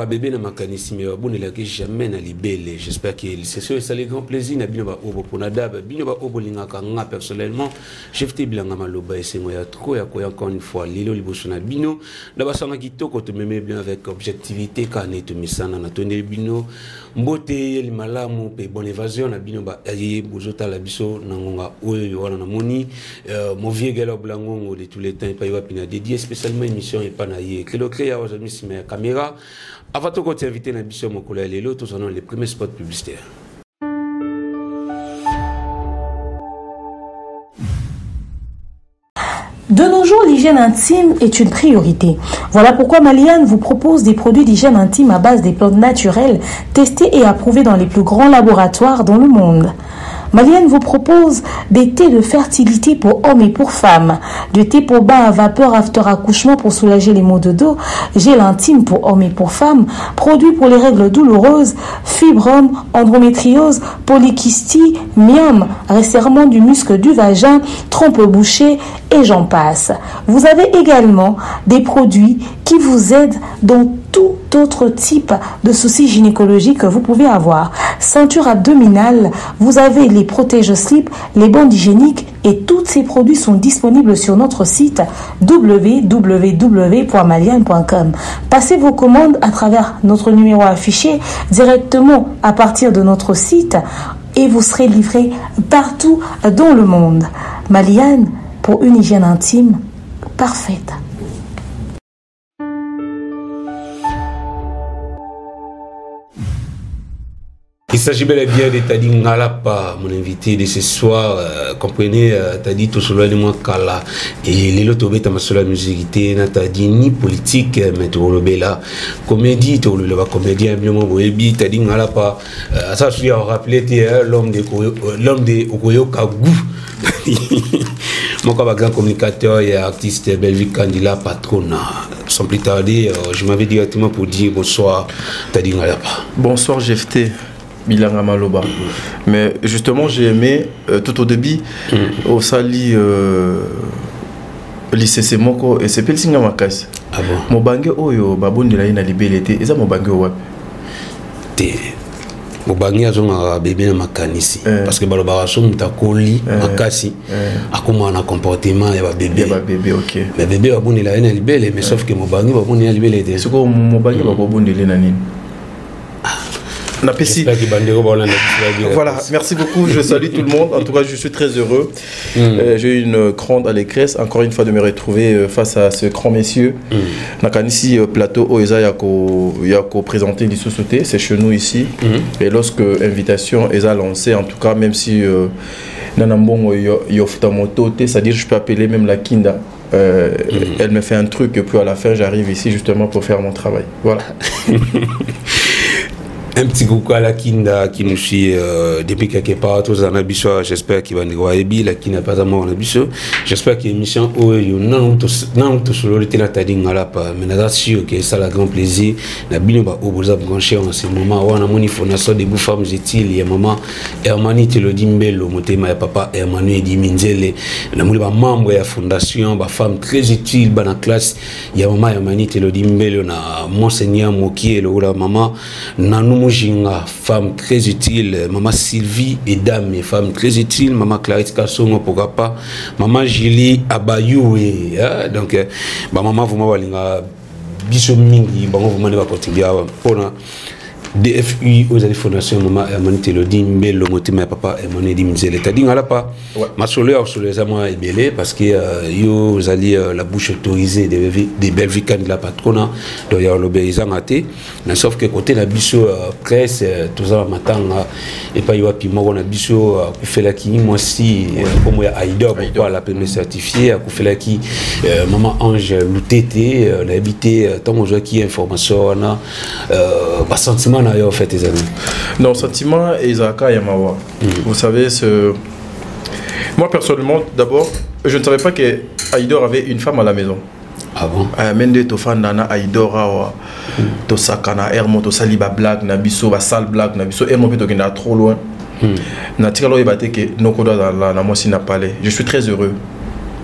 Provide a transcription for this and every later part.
ba bébé na makanisi mais bon il a que jamais na libellé. J'espère que c'est sûr ça les grand plaisir na bino ba obo ponada ba bino ba obo lingaka nga personnellement chefté bilanga maloba et c'est moi ya trop ya ko encore une fois lilo liboso na bino na ba sanga kitoko to meme bien avec objectivité kané to misana na tonné bino mbote li malamu pe bonne évasion na bino ba ayi bozota la biso na ngonga oyo wana na moni mon vieux gars blango de tous les temps pa yoa pina dédié spécialement émission et pas na yé que le créa aujourd'hui si ma caméra avant de t'inviter dans l'émission mon collègue Lelo tous en les premiers spots publicitaires. De nos jours, l'hygiène intime est une priorité. Voilà pourquoi Maliane vous propose des produits d'hygiène intime à base des plantes naturelles testés et approuvés dans les plus grands laboratoires dans le monde. Maliane vous propose des thés de fertilité pour hommes et pour femmes, du thé pour bain à vapeur after accouchement pour soulager les maux de dos, gel intime pour hommes et pour femmes, produits pour les règles douloureuses, fibrome, endométriose, polykystie, myome, resserrement du muscle du vagin, trompe bouchée et j'en passe. Vous avez également des produits qui vous aident dans tout autre type de soucis gynécologiques que vous pouvez avoir. Ceinture abdominale, vous avez les protège-slip, les bandes hygiéniques et tous ces produits sont disponibles sur notre site www.maliane.com. Passez vos commandes à travers notre numéro affiché directement à partir de notre site et vous serez livré partout dans le monde. Maliane, pour une hygiène intime parfaite. Il s'agit bel et bien de Tadi Ngalapa, mon invité de ce soir. Comprenez, Tadi Tosolo et moi Kala. Et les lots de ma seule musique, Tadi ni politique, mais Tolobela, comédie, Tolobela, comédien, bien mon baby, Tadi Ngalapa. Ça, je suis rappelé, l'homme de Okoyo Kagou. Mon grand communicateur et artiste Belvic Candila Patrona. Sans plus tarder, je m'avais directement pour dire bonsoir, Tadi Ngalapa. Bonsoir, GFT. Bilanga Maloba. Mais justement, j'ai aimé tout au début au Sali lycée Moko et c'est Pelsinga Makas. Ah bon? Mon bangé oyo babon de la ina libellité et ça mon bangé wap. Té. Mon bangé a zonga bébé na makanisi parce que baloba so mutakoli makasi akoma na comportement ya ba bébé. Ya ba bébé OK. Mais bébé babon de la ina libellé mais sauf que mon bangé babon de la libellé. C'est quoi mon bangé babon de la nini? Voilà, merci beaucoup, je salue tout le monde. En tout cas, je suis très heureux. J'ai eu une grande allégresse, encore une fois, de me retrouver face à ce grand messieurs. Nakanisi plateau Oeza Yako présenté les sociétés, c'est chez nous ici. Et lorsque l'invitation est lancée, en tout cas, même si Nanambon Yofutamoto, c'est-à-dire je peux appeler même la Kinda. Elle me fait un truc et puis à la fin, j'arrive ici justement pour faire mon travail. Voilà. Un petit coucou à la Kinda qui nous suit depuis quelque part, tous en abisso. J'espère qu'il va nous voir la Kinda pas à moi en abisso. J'espère que l'émission non tout sur le terrain Tadi Ngalapa, mais là sûr que ça la grand plaisir. La bino ba oboza branché en ce moment. On a mon fondation des femmes utiles. Il y a maman Hermani Telodimbelo, motema ya papa Hermani Diminzele. La mouli ba membre de la fondation, ba femme très utile, ba na classe. Il y a maman Hermani Telodimbelo na monseigneur Moki le la maman Nanou Mujinga, femme très utile, maman Sylvie et dame, femme très utile, maman Clarisse Kassongo Pogapa, maman Julie Abayou, donc, maman vous m'avez dit mingi, vous m'avez continué pour DFI aux fondations maman Hermani Telodi Mbelo motema papa Hermani Dimzele Tadi Ngalapa ma solo sur les amours est belé parce que yo vous allez la bouche autorisée des Belvican de la patrona donc il y a l'obéissance athée mais sauf que côté la biso presse tout ça matanga et pas yo piment on a biso ku fait la qui moi si comme ya Aïdor pour la première certifié ku fait la qui maman Ange Loutete la habité tant on joue qui information on a sentiment en fait tes amis. Non, sentiment Isaka Yamawa. Vous savez moi personnellement d'abord je ne savais pas que Aïdor avait une femme à la maison. Ah bon? Mende to fandana Aïdor to sakana ermo to saliba blague na biso ba sale blague na biso ermo to kenda trop loin. Na tikalo ebate que noko dans la moi si n'a parlé. Je suis très heureux.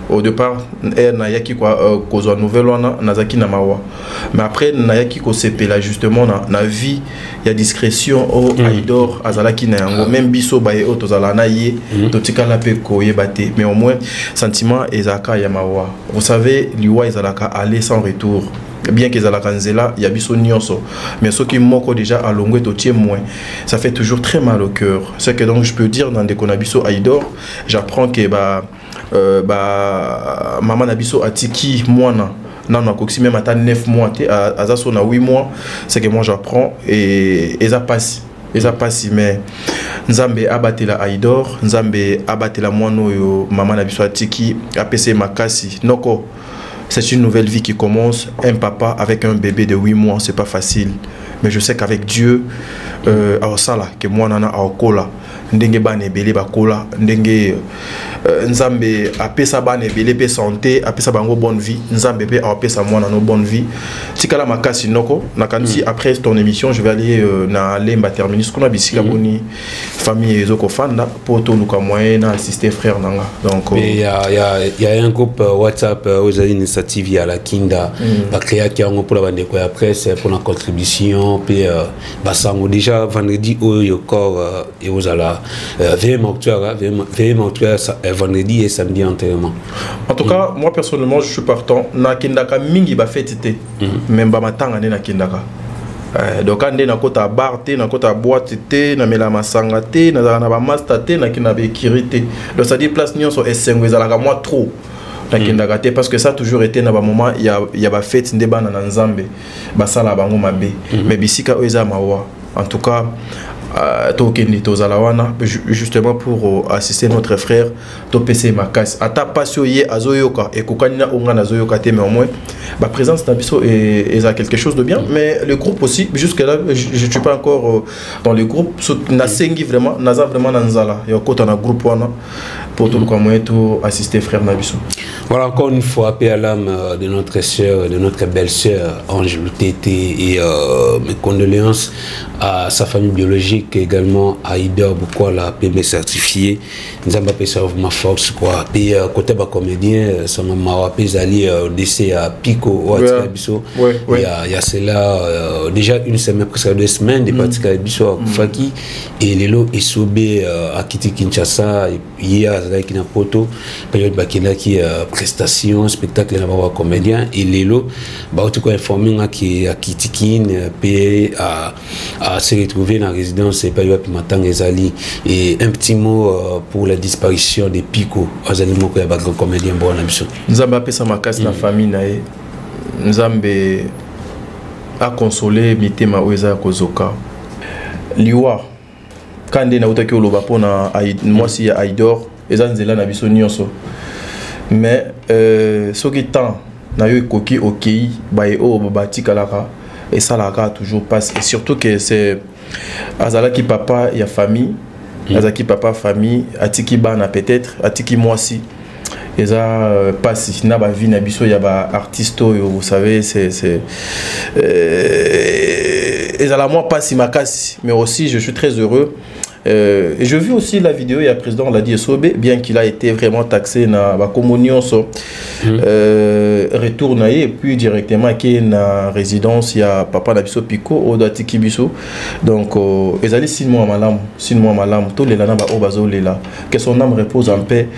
au départ nayaki quoi kozwa nouvelle wana nazaki na mawa mais après nayaki ko sepela justement na vie ya discrétion au Aïdor azalaki na yango même biso baye o tozala na ye totikala pe ko yebate mais au moins sentiment ezaka ya mawa. Vous savez liwa ezalaka aller sans retour bien que ezalaka nzela ya biso nyonso mais ceux qui moko déjà à longwe to moins ça fait toujours très mal au cœur. C'est que donc je peux dire dans des konabiso Aïdor j'apprends que maman nabiso atiki mwana non koksi même à 9 mois azaso na 8 mois c'est que moi j'apprends et ça passe mais nzambe abatela Aïdor nzambe abatela mwana yo maman nabiso atiki apese makasi noko. C'est une nouvelle vie qui commence. Un papa avec un bébé de 8 mois, c'est pas facile. Mais je sais qu'avec Dieu, à Sala, que moi nana à Okola, ndenge ba nebele ba kola, ndenge nzambe apesa ba nebele pe santé, apesa bango bonne vie, nzambe pe apesa moi nano bonne vie. Tikala makasi noko, nakanisi après ton émission, je vais aller na lemba terminus qu'on a bisika boni famille ezoko fanda pour tout luka moyen na assister frère nanga. Donc il y a un groupe WhatsApp aux initiatives à la Kinda, la création qui a pour la bande de presse pour la contribution puis basango déjà vendredi au corps et aux ala VM mortuaire vendredi et samedi enterrement. En tout cas, moi personnellement, je suis partant. Na kindaka mingi ba fêtité. Même ba matanga na kindaka. Donc ande na kota bar te, na kota boîte te, na mela masanga te, na ba master te, na kina be kirité. Donc ça dit place nyonso esengo ezalaka moi trop. Na kindaka te parce que ça a toujours été na ba moment il y a ba fête ndeba na nzambe. Ba sala bango mabe. Mais bisika oza mawa. En tout cas justement pour assister notre frère Topese Makas ata pasio ye azoyoka et kokanina onga azoyoka te mais au moins ma présence nabiso est quelque chose de bien mais le groupe aussi jusque là je suis pas encore dans le groupe nasengi vraiment naza vraiment nanzala yokota na groupe wana pour tout le moyen tout assister frère nabiso. Voilà encore une fois appel à l'âme de notre sœur, de notre belle-sœur Ange Tété et mes condoléances à sa famille biologique également à Aïdor Bukola PB certifié nous avons appelé ça ma force quoi puis côté bas comédien ça m'a appelé aller au décès à Pico il y a cela déjà une semaine presque 2 semaines des parties à Bisso à Koufaki et Lelo est soubé à Kiti Kinshasa hier avec une photo période bakina qui prestation spectacle là bas comédien et Lelo bah en tout cas informé qui à Kiti Kin puis à se retrouver dans la résidence et pas eu Matang Ezali et un petit mot pour la disparition des Pico Azali moko ya ba grand comédien bon ambition Nzambe apesa makasi na famille nae Nzambe a consolé mitema oeza kozoka liwa kande na utaki oloba pona mwasi ya Aïdor eza nzela na biso nyonso mais soki temps na yo ekoki okei baye o babatikalaka et ça la toujours passe et surtout que c'est azalaki papa ya famille azalaki papa famille atiki bana peut-être atiki mwasi eza passe na ba vie na biso ya ba artiste vous savez c'est ezala moi passe makasi mais aussi je suis très heureux. Et je vis aussi la vidéo, il y a le président, on l'a dit, Sobé, bien qu'il a été vraiment taxé dans la communion, retourne et puis directement qui est dans résidence, il y a papa Nabiso Pico, au Datiki Biso. Donc, ils allaient 6 mois à malam, tous les lana au bazo là, que son âme repose en paix.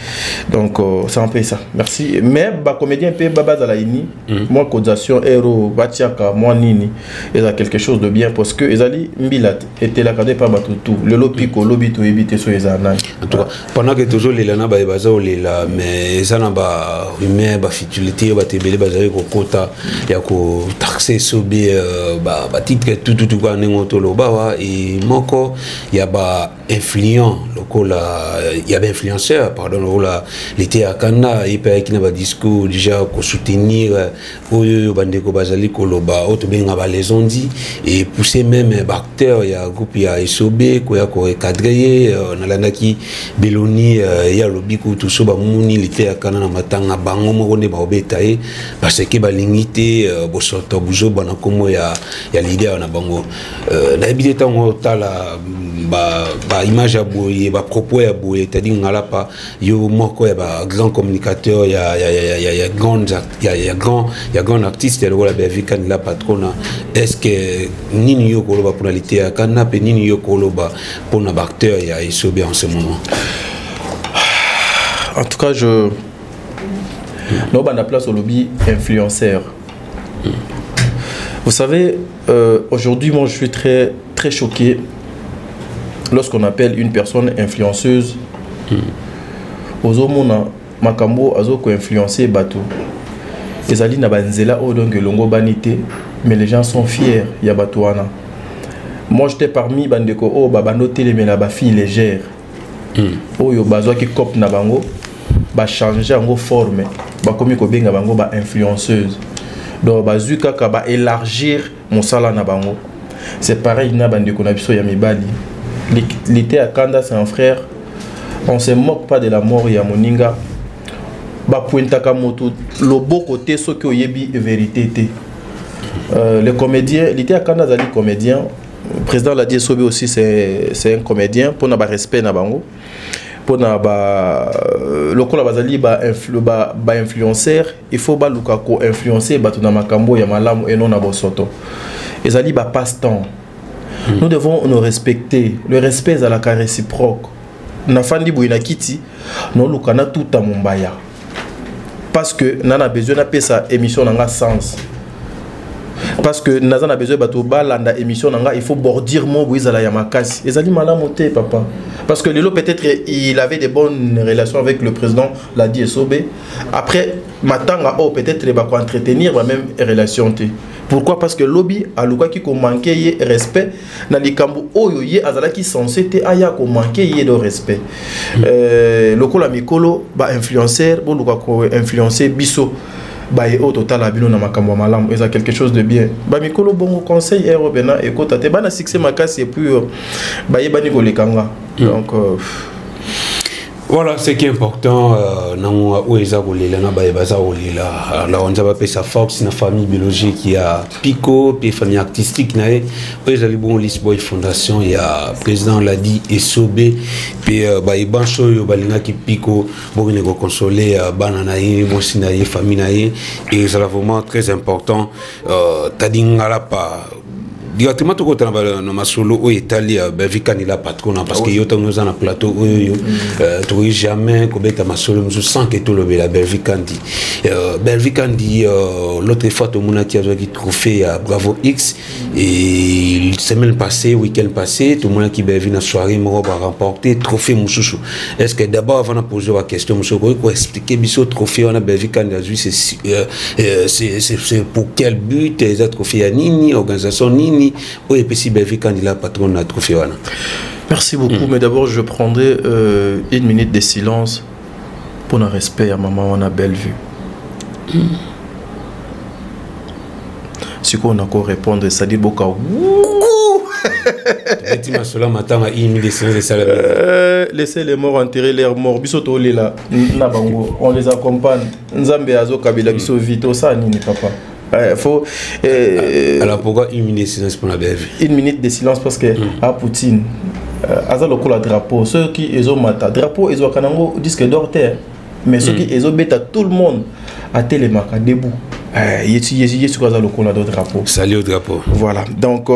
Donc, c'est un peu ça. Merci. Mais, bah, comédien, paix, baba Zalaini, moi, cotisation, héros, batiaka, moi, nini, il y a quelque chose de bien parce que ils allaient Milat, était là, cadé par Batutu, le Lopico. Lobito éviter sur les années. En tout cas, pendant que toujours les lana ba bazo les là, mais ça n'a pas humain, ba futilité, ba tebele bazaye ko kota, ya ko taxer sobe ba titre tout quoi nengoto lo ba et moko ya ba influent lokola ya ba influenceur pardon là l'été à Kana et pa qui na ba discours déjà ko soutenir oyo bandeko bazali ko loba auto benga ba les ont dit et pousser même acteur ya groupe ya SOB ko ya ko cadré nalandaki Beloni ya lobiku tout so ba muni lité akana na matanga bango moko ne ba obetaye parce que balingité bosoto buzo bana komo ya leader na bango na bidé tango tala ba image ya boye ba propos ya boye tadi ngala pa yo moko ya ba grand communicateur ya grand artiste ya la Belvikan la patrona est-ce que nini yo koloba pour lité ya kana pe nini yo koloba pour na acteur ya Esobe en ce moment? En tout cas, je non bah, la place au lobby influenceur. Vous savez, aujourd'hui, moi, je suis très choqué lorsqu'on appelle une personne influenceuse. Ozomona makambo azoko influencer bateau. Ezali na banzela o donc longo banité, mais les gens sont fiers ya batouana. Moi, j'étais parmi bandeko o babano télémena ba fille légère. Oyo bazwa ki cop na bango ba changer en forme ba komi ko benga bango ba influenceuse donc bazui kaka ba élargir mon sala na bango. C'est pareil na bandeko na biso ya mibali l'été à Kanda c'est un frère, on se moque pas de la mort ya moninga ba pointa ka moto le beau côté ce que yebi vérité té les comédiens l'été à Kanda zali comédien. Le président l'a dit, Esobe aussi c'est un comédien pour n'avoir respect na bango pour n'avoir le col bazali ba influenceur il faut ba lukako influencer batu na makambo ya malamu et non na bosoto ezali ba passe-temps. Nous devons nous respecter, le respect est à la réciproque na fandi boina kiti no lukana tout à mombaya parce que nana besoin na pesa émission nanga sens. Parce que Nazan a besoin de balanda émission il faut bordir mon bouizala yamakasi. Et Zali malamoté papa. Parce que Lelo peut-être il avait des bonnes relations avec le président l'a dit Esobe. Après matanga oh peut-être il va entretenir la même relation. Pourquoi? Parce que lobby a luka qui ko manqué respect na likambo oyo ye azala qui censé te aya ko manqué de respect. Loko la mikolo ba influenceur bo luka ko influencer biso. Baye au total abino na makambo malam et ça quelque chose de bien ba mikolo bongo conseil européen et kota te bana succès makasi et puis baye bani ko lekanga donc voilà ce qui est important na oeza ko lela na baye baza ko lela là on va sa force na famille biologique qui a Pico puis famille artistique na oeza li bon Lisboy fondation il y a président l'a dit Esobe puis baye bancho yo balinga ki Pico bon ne ko consoler bana na ye mosi na ye famille na ye et c'est vraiment très important tadingala pa directement tout côté dans ma solo au Italie Belvikan il a patron parce que yo nous en plateau yo tu jamais kobeta ma solo nous sens que tout le la Belvikan dit l'autre fois tout le monde qui a eu trophée à Bravo X et semaine passée week-end passé tout le monde qui venu à soirée moi va remporter trophée Moussoussou. Est-ce que d'abord avant de poser la question monsieur pour expliquer biso trophée on a Belvikan c'est pour quel but les trophées à nini organisation nini. Oui, et puis si Belvikan il a patron de trophée. Merci beaucoup, mais d'abord je prendrai une minute de silence pour le respect à maman, on a belle vue. Si on a encore répondre, ça dit beaucoup. Laissez les morts enterrer leurs morts. Bisoto là, on les accompagne. Nzambe azo kabila biso vite, ça nini papa. Faut, alors pourquoi une minute de silence pour la BF? Une minute de silence parce que à Poutine, Azal le drapeau, ceux qui ont mata drapeau, ils ont kanango disque d'or terre, mais ceux qui ont bêta tout le monde à télémarque debout. Yé sur Azal le drapeau. Salut au drapeau. Voilà. Donc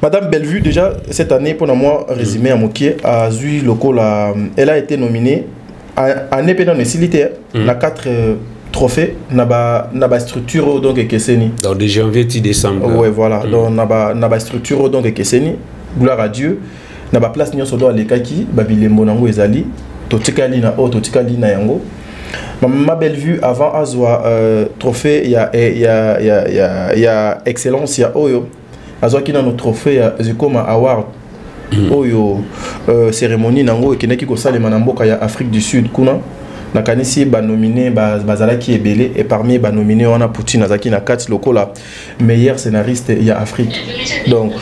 Madame Bellevue déjà cette année pour moi résumé à Mokié a eu le col. Elle a été nominée en épédant de silité la 4 trophée naba structure donc Ekeseni dans de janvier ti décembre ouais voilà donc naba structure donc Ekeseni gloire à Dieu naba place nyonso do alekaki babilembo nango ezali totikali na yango ma belle vue avant azwa trophée il y a excellence ya oyo azwa kina no trophée ya Zikoma award oyo cérémonie nango ekeneki ko salema na mboka ya Afrique du Sud kuna na kanisi ba nominé bazala qui est belé et parmi ba nominé on a Poutine azaki na 4 locaux là meilleur scénariste il y a Afrique donc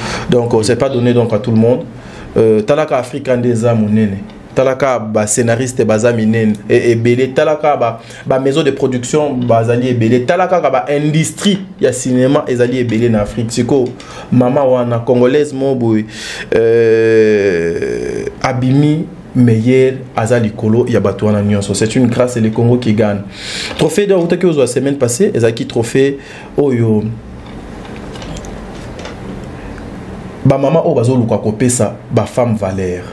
c'est pas donné donc à tout le monde talaka africain des amonene talaka ba scénariste bazami nene et belé talaka ba maison de production bazali et belé talaka ba industrie ya cinéma ezali et belé na Afrique siko mama wana congolaise moboy abimi meilleur azali kolo ya bato wana nyonso. C'est une grâce et le Congo qui gagne. Trophée de route que la semaine passée ezaki trophée oyo ba mama o bazo luka kopesa ba femme valeur.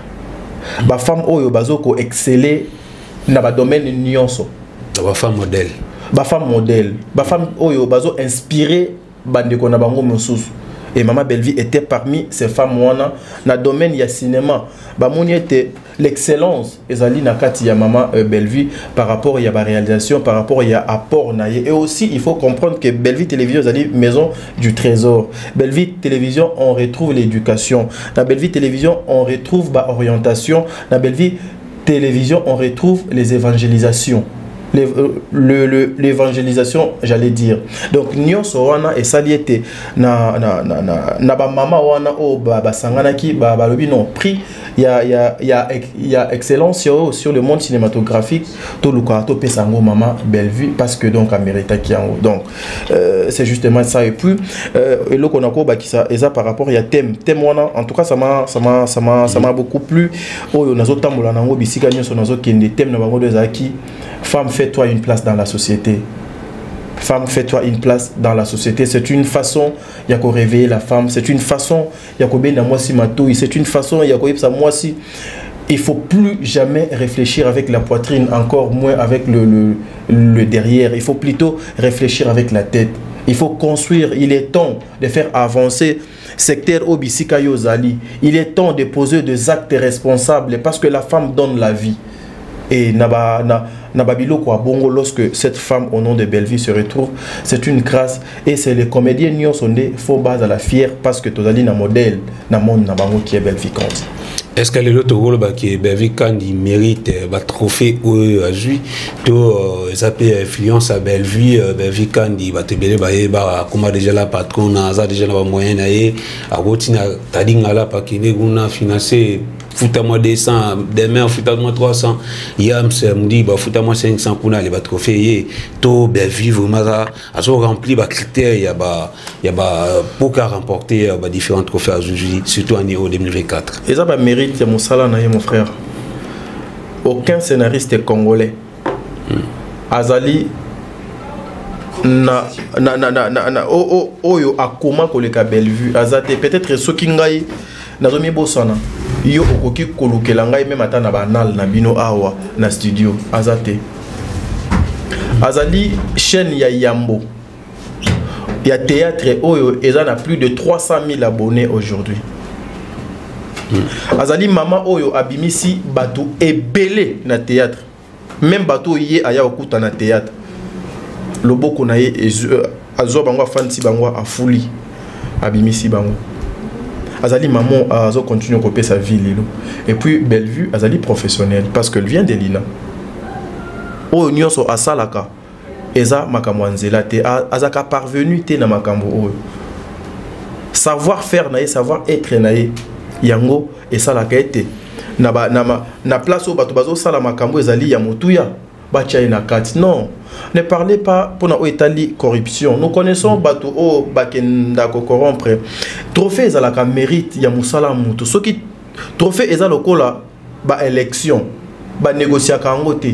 Ba femme oyo bazo ko exceller na ba domaine nyonso. Ba femme modèle. Ba femme modèle. Ba femme oyo bazo inspirer bandeko na bango mosusu. Et Maman Bellevue était parmi ces femmes wana na domaine ya cinéma. Ba moni était l'excellence ezali na kati ya Maman Bellevue par rapport à la réalisation, par rapport à apport naie. Et aussi il faut comprendre que Bellevue Télévision ezali maison du trésor. Bellevue Télévision on retrouve l'éducation. Dans Bellevue Télévision on retrouve ba orientation. Dans Bellevue Télévision on retrouve les évangélisations. L'évangélisation, j'allais dire. Donc nyonso wana et saliete na ba mama wana o ba sangana ki ba lobi non prix il y a excellence sur le monde cinématographique to luka to pesango Maman Bellevue parce que donc a mérité ki en donc c'est justement ça. Et puis et le konako ba ki ça et ça par rapport il y a thème wana en tout cas ça m'a beaucoup plu o nazo tambola nango bisika nyonso nazo kende thème na bango de zaki. Femme, fais-toi une place dans la société. Femme, fais-toi une place dans la société. C'est une façon, il y a qu'à réveiller la femme. C'est une façon, il y a qu'à bien moi si matouille. C'est une façon, il y a qu'à ça moi si. Il faut plus jamais réfléchir avec la poitrine, encore moins avec le derrière. Il faut plutôt réfléchir avec la tête. Il faut construire. Il est temps de faire avancer secteur Obisika Yozali. Il est temps de poser des actes responsables parce que la femme donne la vie. Et Nababilo quoi bongo lorsque cette femme au nom de Bellevue se retrouve, c'est une grâce et c'est les comédiens nyons sondé faut base à la fière parce que tozali na modèle na monde na bango qui est Bellevue Kandi. Est-ce que l'autre rôle qui est Bellevue Kandi mérite un trophée ou à jouer to ça peut influence à Bellevue Kandi va te belé ba comment déjà la patron na ça déjà na moyen na ye a rotina tadinga la pa kine guna financer foutez-moi 200 demain foutez-moi 300 yam se me dit bah foutez-moi 500 pour aller ba trophée to Bellevue vraiment ça a rempli ba critères il y a pour remporter différents trophées à juger surtout en Euro 2024 et ça va mérite mon salaire mon frère. Aucun scénariste congolais azali oyo akoma koleka Bellevue azate peut-être soki ngai nazomi bosana yo okoki kolukela ngai même ata na banal na bino awa na studio azate azali chaîne ya Yambo ya théâtre oyo ezana plus de 300 000 abonnés aujourd'hui. Azali Maman oyo abimisi bato ebele na théâtre même bato yé aya okuta na théâtre loboko na ye azo bango fanti bango afuli abimisi bango azali maman azo continue koper sa vie lelo et puis Bellevue azali professionnel parce que elle vient de l'INA oyo nyonso asalaka eza makambo nzela te azaka parvenu te na makambo oyo savoir faire na ye savoir être na ye yango esalaka ete na place au bato bazo sala makambo ezali ya motuya batia na kati. Non, ne parlez pas pour na etali corruption. Nous connaissons bato o bakenda ko corrompre. Trophée ezalaka mérite ya musala mutu. Soki trophée ezalokola ba élection ba négocier kango te.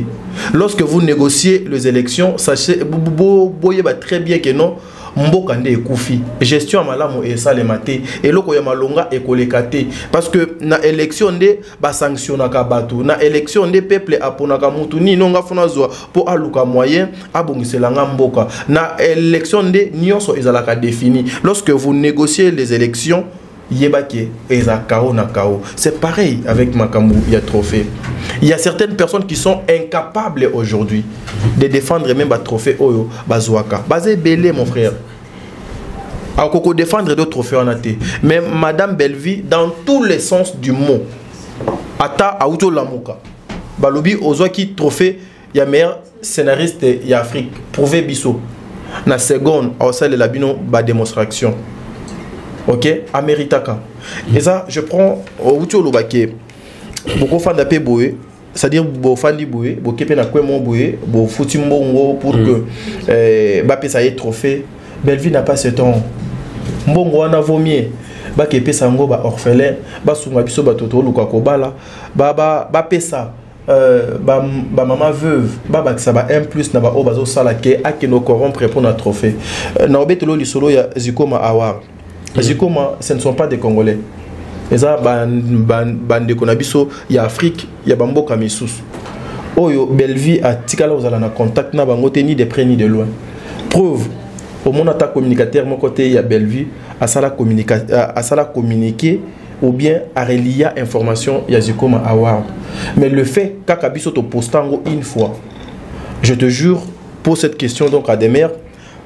Lorsque vous négociez les élections, sachez boye ba très bien que non mboka nde ekufi gestion malamu esalema te eloko ya malonga ekolekate parce que na élection nde ba sanctionnaka bato na élection nde peuple aponaka mutu ni nonga fona zwa po aluka moyen abongiselanga mboka na élection nde nyonso ezalaka défini. Lorsque vous négociez les élections yebake eza kao na kao. C'est pareil avec makambu ya trophée. Il y a certaines personnes qui sont incapables aujourd'hui de défendre même un trophée oyo bazwaka. Bazé belé mon frère. A koko défendre d'autres trophées en athée. Mais Madame Bellevue dans tous les sens du mot. Ata auto lamuka. Balobi ozwaki trophée ya meilleur scénariste ya Afrique. Prouvé biso. Na seconde au sein de la bino ba démonstration. ok, Ameritaka. Et ça, je prends où tu as beaucoup de fans d'appel boué, c'est-à-dire beaucoup de fans de boué, beaucoup de fans de boué, beaucoup de fans pour que Bappé ça ait trophée. Belleville n'a pas ce temps. Mbongo en a vomi. Baké Pessango, ba orphelin, ba Sunga Biso, ba Toto, Lukako Bala, ba Pessa, ba maman veuve, ba ça ba 1+ na ba Obazo Salake, a qui nous corrompre pour notre trophée. Na obetelo lisolo ya Zikoma Awar. Zikoma, ce ne sont pas des Congolais. Et ça, bande Konabiso, il y a Afrique, il y a Bambo Kamissus. Oyo, Belleville a Tikala, vous allez en contact, na bangote ni de près ni de loin. Preuve, au monde attaque communicateur, mon côté, il y a Belleville, à ça la communiquer ou bien à relier information, il y a Zikoma Awar. Mais le fait qu'Akabiso te postango une fois, je te jure, pour cette question donc à des mères,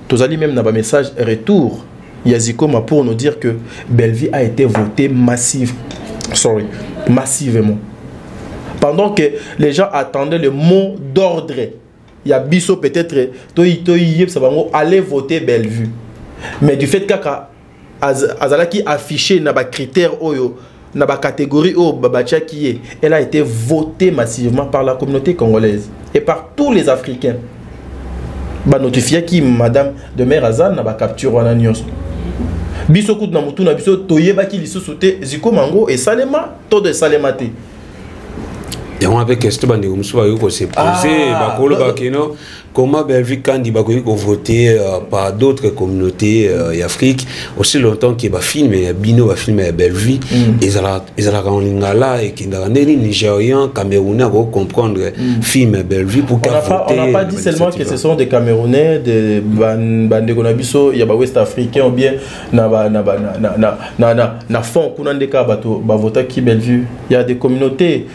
tu as même dans un message retour. Yazikoma pour nous dire que Belleville a été voté massivement. Pendant que les gens attendaient le mot d'ordre, il y a Bisso peut-être, allez voter Belleville. Mais du fait qu'Azalaki affiché dans les critères, dans la catégorie elle a été votée massivement par la communauté congolaise et par tous les Africains. Notifié qui Madame de Mère Azan n'a pas capturé en agnos. Biso kout na mutu na biso toyeba ki lisusu te Zikomango et Salema to de Salemate. Et on avait question bande comme ça ko se poser bakolo bakeno comment Belleville kandi bakoyi ko voter par d'autres communautés et Afrique aussi longtemps que ba film et bino ba film et Belleville ils ala en lingala et qui dans les Nigérians Camerounais ko comprendre film et Belleville pour qu'on on n'a pas dit seulement que ce sont des Camerounais des bande konabiso il y a ba West Africains ou bien na fond kunandeka bato ba voter qui Belleville il y a des communautés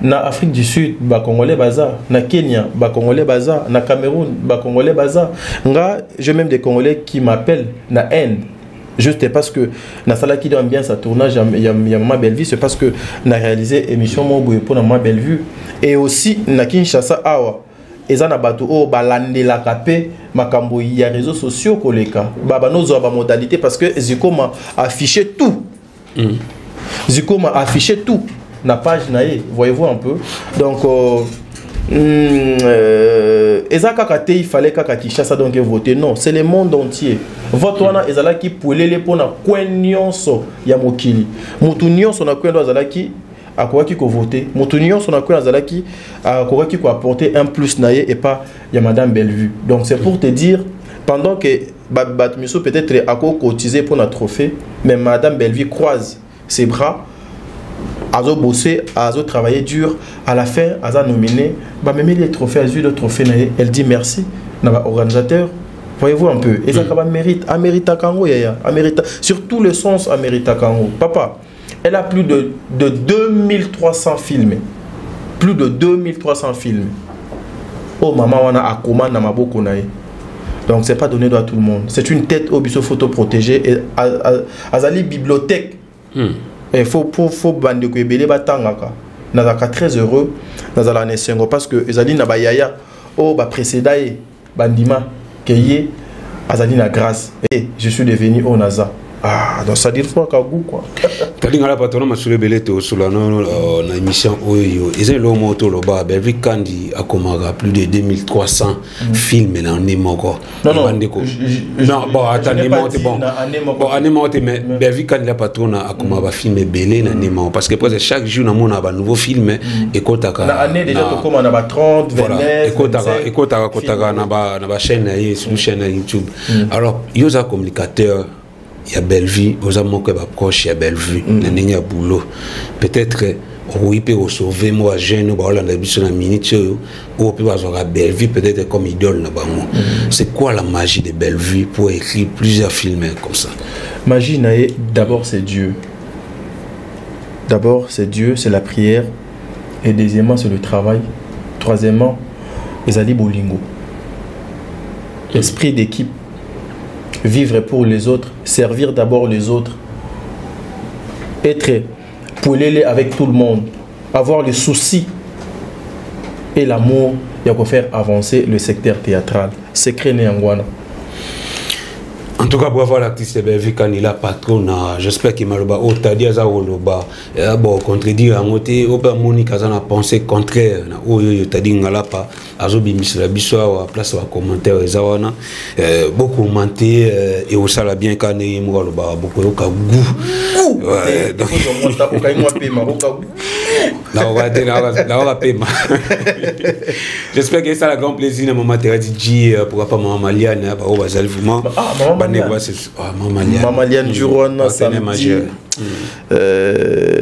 na Afrique du Sud, ba Congolais baza, na Kenya, ba Congolais baza, na Cameroun, ba Congolais baza. J'ai même des Congolais qui m'appellent na Inde. Juste parce que na sala qui donne bien sa tournage il y a Maman Belleville, c'est parce que na réalisé émission Moboué pour Maman Belleville et aussi na Kinshasa awa. Eza na bato o balandela kapé makambo ya réseaux sociaux koleka. Baba nozo ba modalité parce que Zikoma a affiché tout. Zikoma a affiché tout. La page naïe, voyez-vous un peu. Donc, il fallait que ça donc voter. Non, c'est le monde entier. Vote wana ezala ki poulet pour na kwenyonso ya mokili. Mutu nyonso na kwendo ezala ki akoki ko voter. Mutu nyonso na kwendo ezala ki akoki ko apporter un plus naïe et pas ya Madame Bellevue. Donc c'est pour te dire pendant que Batmiso peut-être a cotisé pour notre trophée, mais Madame Bellevue croise ses bras. Azo bossé, Azo travaillé dur, à la fin, Azo nominé, bah même les trophées, Azo le trophée, elle dit merci, organisateur, voyez-vous un peu, et ça mérite, Amerita Kango, sur tout le sens Amerita Kango. Papa, elle a plus de 2300 films, plus de 2300 films. Oh maman, on a Akoma, Namaboko nae. Donc c'est pas donné à tout le monde. C'est une tête au biseau photo protégée et Azali bibliothèque. Il faut bande ko ebele batangaka nazaka très heureux nazala nesengo parce que ezali na bayaya o ba précéda e bandima keye azali na grâce et je suis devenu au naza donc ça dire fois ka goût quoi talinga la patron masule belete au solano na émission oyo ezali lo moto lo ba Belleville kandi akomaga plus de 2300 films na nemoko non bon attendez bon anémonte mais Belleville kandi la patron akomaga film belé na nemoko parce que presque chaque jour na mona ba nouveau film et kotaka na année déjà to comme na ba 30 29 et kotaka na ba chaîne sur chaîne YouTube alors yoza communicateur il y a Belleville, aux amours qui proche, il y a Belleville, il y a boulot. Peut-être, oui, peut sauver moi, jeune, ou la mission à minute, ou peut avoir Belleville, peut-être comme idole. C'est quoi la magie de Belleville pour écrire plusieurs films comme ça? Magie, d'abord, c'est Dieu. D'abord, c'est Dieu, c'est la prière. Et deuxièmement, c'est le travail. Troisièmement, les Ali Bolingo. Esprit d'équipe. Vivre pour les autres, servir d'abord les autres, être poulé avec tout le monde, avoir les soucis et l'amour, il y a quoi faire avancer le secteur théâtral. Secret Néangwana. En tout cas, bravo à l'artiste Belvi Kanila patron. J'espère qu'il m'a le bas. Oh, t'as dit à ça ou le bas. Bon, contredire à moitié. Oh, ben Monique a pensé contraire. Oh, t'as dit ngala pas. Azobi misla biswa place à commentaire zawana. Beaucoup commenté et au sala bien kané moi le bas beaucoup au goût. Ouais. Donc j'espère que ça a grand plaisir à maman Teradi pourquoi pas maman Maliane au basal vraiment maman Maliane Juron samedi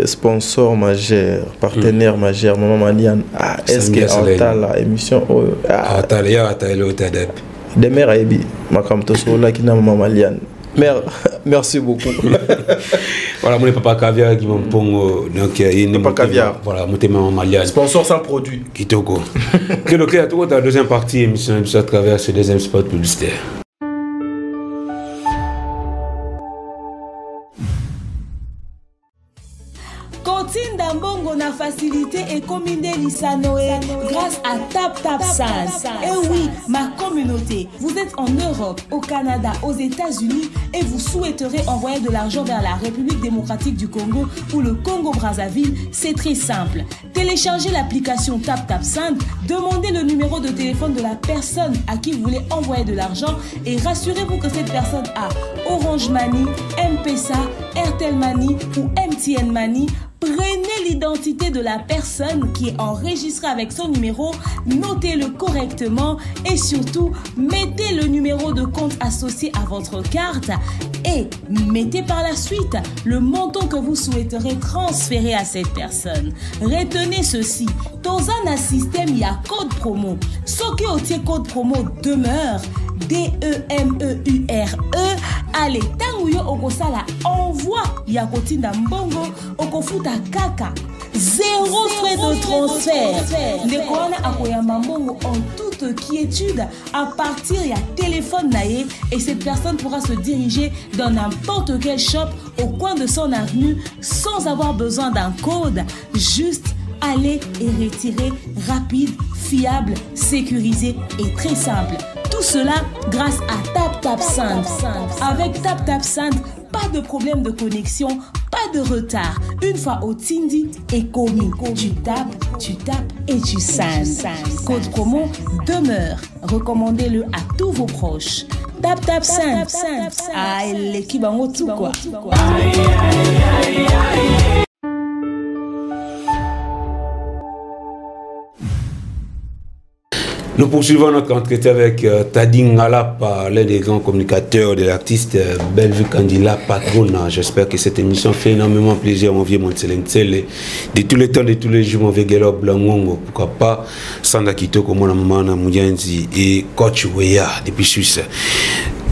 sponsor majeur partenaire majeur maman Maliane est-ce que Anta la émission Anta ya Anta le tadep de mère Aibi makam to so la kina maman Maliane. Merci beaucoup. Voilà, mon papa caviar qui m'en pongo donc il n'est pas caviar. Voilà, mon maman Maliane. Sponsor sans produit. Kitoko. Que le clé à tout la deuxième partie émission à travers ce deuxième spot publicitaire. Kotinda Mbongo na facilité et commandé Lissanoé grâce à TapTapSend. Et oui, ma communauté, vous êtes en Europe, au Canada, aux États-Unis et vous souhaiterez envoyer de l'argent vers la République démocratique du Congo ou le Congo-Brazzaville, c'est très simple. Téléchargez l'application TapTapSend, demandez le numéro de téléphone de la personne à qui vous voulez envoyer de l'argent et rassurez-vous que cette personne a Orange Money, M-Pesa, Airtel Money ou MTN Money. Prenez l'identité de la personne qui est enregistrée avec son numéro, notez-le correctement et surtout, mettez le numéro de compte associé à votre carte et mettez par la suite le montant que vous souhaiterez transférer à cette personne. Retenez ceci, dans un système, il y a code promo. Ce qui est code promo demeure, DEMEURE. Allez, tanguyo okosala envoi ya kotinda mbongo okofuta kaka 0 frais de transfert. Ndekona akoyamba mbongo en toute quiétude à partir ya téléphone naé et cette personne pourra se diriger dans n'importe quel shop au coin de son avenue sans avoir besoin d'un code, juste aller et retirer rapide, fiable, sécurisé et très simple. Tout cela grâce à TapTapSend. Avec TapTapSend, pas de problème de connexion, pas de retard. Une fois au Tindi et commis, tu tapes et tu sends. Code promo demeure. Recommandez-le à tous vos proches. TapTapSend. Ah, l'équipe en haut tout quoi. Nous poursuivons notre entretien avec Tadi Ngalapa, l'un des grands communicateurs de l'artiste Belvi Kanila patron. J'espère que cette émission fait énormément plaisir à mon vieux Montselentsele. De tous les temps, de tous les jours, mon vieux Gelo Blangongo, pourquoi pas, Sanda Kitoko, mon maman Mouyanzi et Coach Weya, depuis Suisse.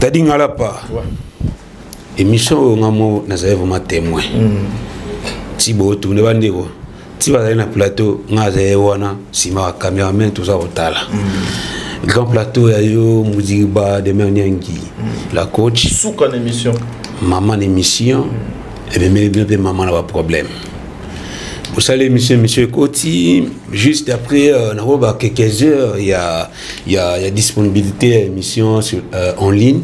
Tadi Ngalapa, émission où on a vraiment témoin. Si vous tournez, si vous avez un plateau, vous avez un caméraman, tout ça, grand plateau, il y a des la coach. Soukan émission. Maman émission. Et bien, maman n'a pas de problème. Vous savez, monsieur Koti, juste après, quelques heures, il y a disponibilité à l'émission en ligne.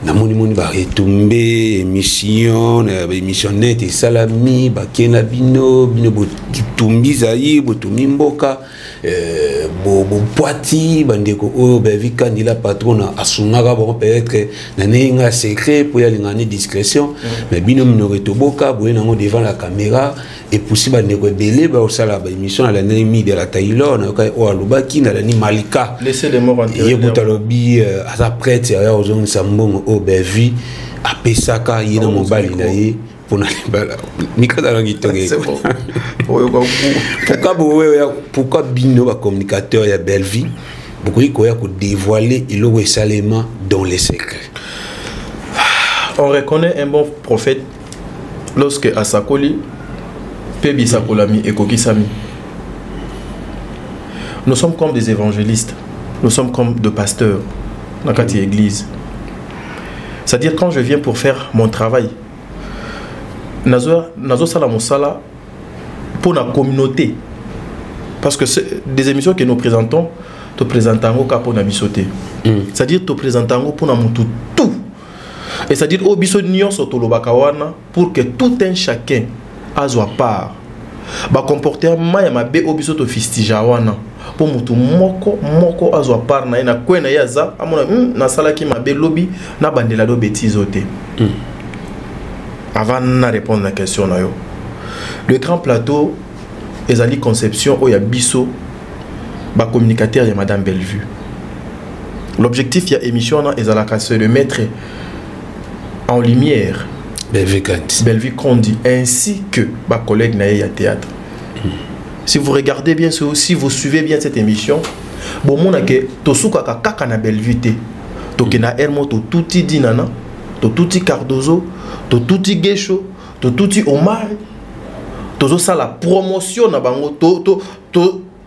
Namoni ba retomber émission net et salami ba kena bino tumbi zayi botumbi mboka bo poiti bandeko o ba vikandila patrona asungaka bon peut-être na nenga secret pour y aller en discrétion mais bino minoreto boka boye nango devant la caméra et possible bandeko belé ba osala ba émission à la nemi de la Taylor na ka o alobaki na ni Malika laissez les morts antérieurs et botalobi asa prêtre ya ozong sambongo o bevi a pesaka yina mobali na ye pona bala mikada langi toge pourquoi bino ba communicateur ya Belvi beaucoup ko ya ko dévoiler ilo esalema dans les secrets. On reconnaît un bon prophète lorsque Asakoli Pebi Sakolami et Kokisami. Nous sommes comme des évangélistes, nous sommes comme des pasteurs dans la église. C'est-à-dire quand je viens pour faire mon travail, nazo sala mosala pour la communauté. Parce que des émissions que nous présentons, nous présentons pour la bisoté. C'est-à-dire nous présentons pour tout. Et c'est-à-dire au biso nyonso tolobaka wana pour que tout un chacun a sa part. Ba comportement ya mabe au biso to fistija wana pour mutu moko a sa part na kwena yaza amona na salaki mabe lobi na bandela do bêtise ote. Avant de répondre à la question, le grand plateau est la conception où il y a biso, le communicateur de Madame Bellevue. L'objectif de l'émission est de mettre en lumière Bellevue Kondi ainsi que ma collègue Naïa Théâtre. Si vous regardez bien, si vous suivez bien cette émission, bon mon que tosuka kaka na Bellevue te, tokena ermo to tuti dinana, to tuti Cardozo, to tuti Gesho, to tuti Omar, to ça la promotion na bango,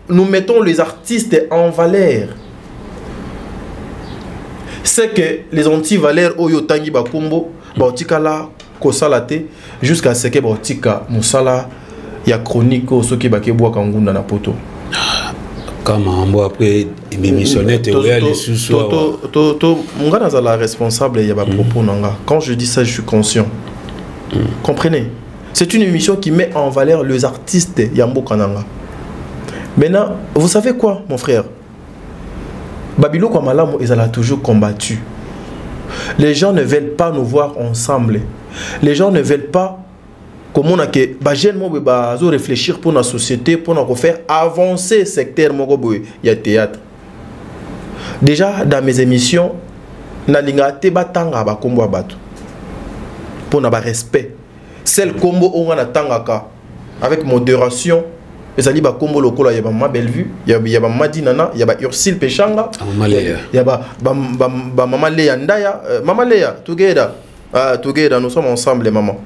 nous mettons les artistes en valeur. C'est que les anti-valeurs oyo tangi bakumbo, baotika la kosalate jusqu'à ce que baotika musala ya chronique o soki bakebwa kangunda na poto. Comme on après émissionnette et les sous Mungana za la responsable ya ba propos nanga. Quand je dis ça, je suis conscient. Comprenez? C'est une émission qui met en valeur les artistes Yambo Kananga. Maintenant, vous savez quoi, mon frère? Babilo Kwamalamu, ils ont toujours combattu. Les gens ne veulent pas nous voir ensemble. Les gens ne veulent pas comment on a que réfléchir pour la société, pour nous faire avancer le secteur il y a théâtre. Déjà dans mes émissions, na lingate batanga ba kombo abatu. Pour na ba respect. Celle combo on a tangaka avec modération. Et ça dit ba kombo lokola ya ba ma Bellevue, ya ba Madinana, ya ba Ursule Pechanga, ya ba maman Léa Ndaya, maman Léa together. Together nous sommes ensemble maman.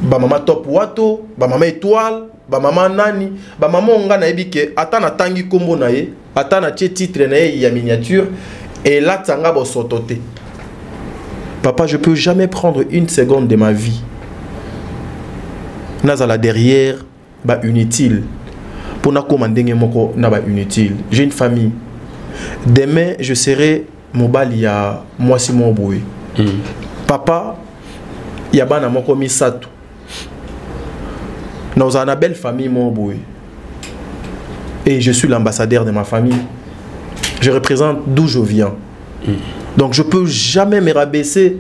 Ba maman Top Wato, ba maman Étoile, ba maman Nani, ba maman onga na ebike atana tangi kombo na ye, atana tie titre na ye ya miniature et là tanga bo sotote. Papa, je peux jamais prendre une seconde de ma vie. Nazala derrière ba inutile. Pour na commander moko na ba inutile. J'ai une famille. Demain, je serai mobile ya moi si mon boy. Papa, yabana moko misatu. Nous avons une belle famille mon boy. Et je suis l'ambassadeur de ma famille. Je représente d'où je viens. Donc je peux jamais me rabaisser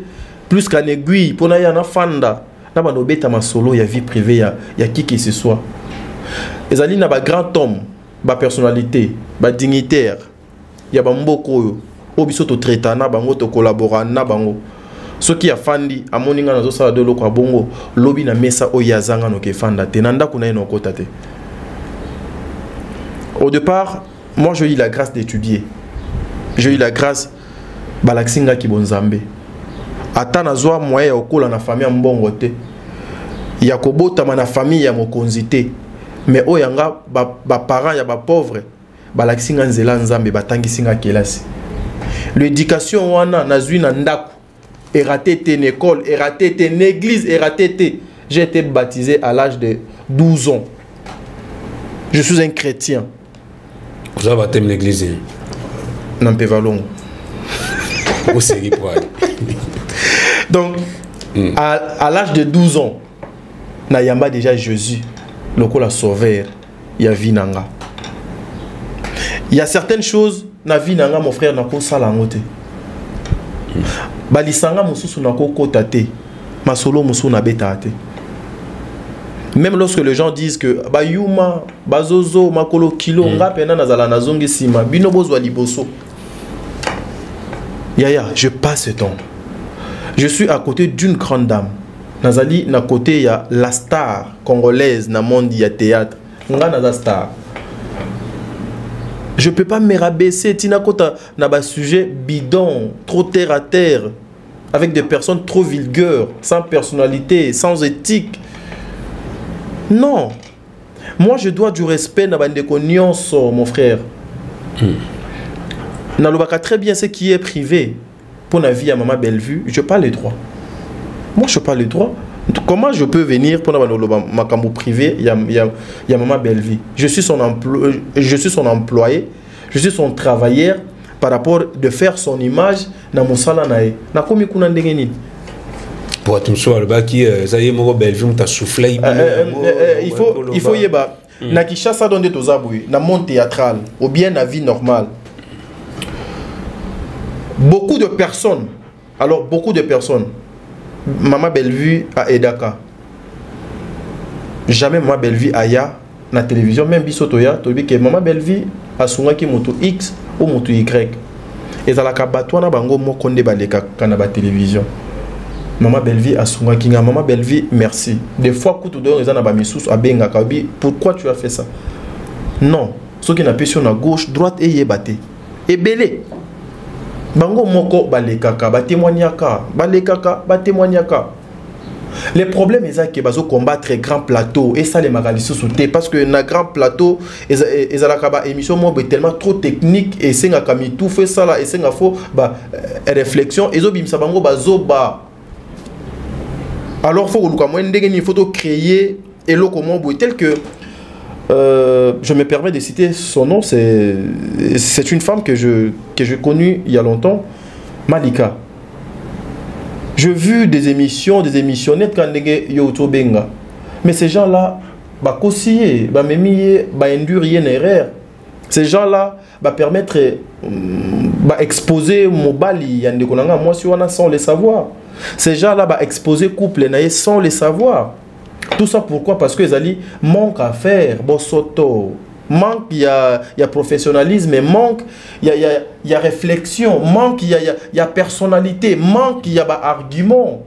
plus qu'un aiguille pour n'aller en fanda. Na ba nobeta ma solo ya vie privée ya qui que ce soit. Ezali na ba grand homme, ba personnalité, ba dignitaire. Ya ba mboko obiso to traitana bango to collaborer na bango. Ce qui a fandi a moninga na zo sala de loko bongo lobi na mesa o yazanga no ke fanda te nanda kuna ino kota te. Au départ, moi j'ai eu la grâce d'étudier. J'ai eu la grâce balaksinga ki bonzambe. Ata na zwa moye ya okola na famille mbongo te. Ya kobota na famille ya mokonzi te. Mais oyanga ba parents ya ba pauvre balaksinga nzela nzambe batangisinga kelasi. L'éducation wana nazwi na ndako eraté une école, eraté une église, eraté. J'ai été baptisé à l'âge de 12 ans. Je suis un chrétien. Vous avez baptisé l'église? Non, pas valon. Donc, à l'âge de 12 ans, Nayamba déjà Jésus, le la sauveur, il y a Vinanga. Il y a certaines choses, na Vinanga, mon frère, n'a pas ça la moté. Balisanga mususu na koko tate, masolo musu na betate. Même lorsque les gens disent que bayuma, bazozo, makolo kilo, nga pena nazala nazongi sima, bino bozwa liboso. Yaya, je passe ce temps. Je suis à côté d'une grande dame. Nazali na côté ya la star congolaise na monde ya théâtre. Nga naza star. Je ne peux pas me rabaisser. Tina kota na ba sujet bidon, trop terre à terre, avec des personnes trop vulgaires, sans personnalité, sans éthique. Non. Moi, je dois du respect na bande nyonso, mon frère. Nalobaka très bien ce qui est privé. Pour la vie à maman Bellevue, je parle les droits. Moi, je parle les droits. Comment je peux venir pour ma cambo privé, il y a maman Bellevue. Je suis son employé, je suis son travailleur par rapport de faire son image dans mon salon. Na komi kuna ndengeni. pour tout ça le bas qui ça y est mon Bellevue on t'a soufflé il faut y ba na Kinshasa donde tozaboui na monde théâtral ou bien na vie normale beaucoup de personnes Maman Bellevue à Edaka jamais Maman Bellevue aya na télévision même bisotoya tobi que Maman Bellevue a sungaki moto X ou moto Y et za la kabatwana bango moko nde baleka kana ba télévision Maman Bellevue a sungaki nga Maman Bellevue merci des fois kutu do eza na ba misusu abenga kabi pourquoi tu as fait ça non ce qui n'a pas sur la gauche droite et yebate et belé bango moko balekaka ba témoignaka les problèmes est que bazo combattre grand plateau et ça les magalisu sauter parce que na grand plateau ezala kaba émission mo tellement trop technique et senga kami tout fait ça là et senga fo ba réflexion ezo bimsa bango bazo ba alors faut luka mo ndenge ni photo créer et lo comment tel que je me permets de citer son nom, c'est une femme que j'ai connue il y a longtemps, Malika. J'ai vu des émissionnettes quand Benga. Mais ces gens-là, bah conseiller, bah mémier, bah induire une erreur. Ces gens-là, bah permettre, bah exposer mon bali, yande konanga moi si on a sans les savoir. Ces gens-là, bah exposer couple naïe sans les savoir. Tout ça pourquoi? Parce que Zali manque à faire, bosoto, manque il y a professionnalisme, manque il y a réflexion, manque il y a personnalité, manque il y a argument.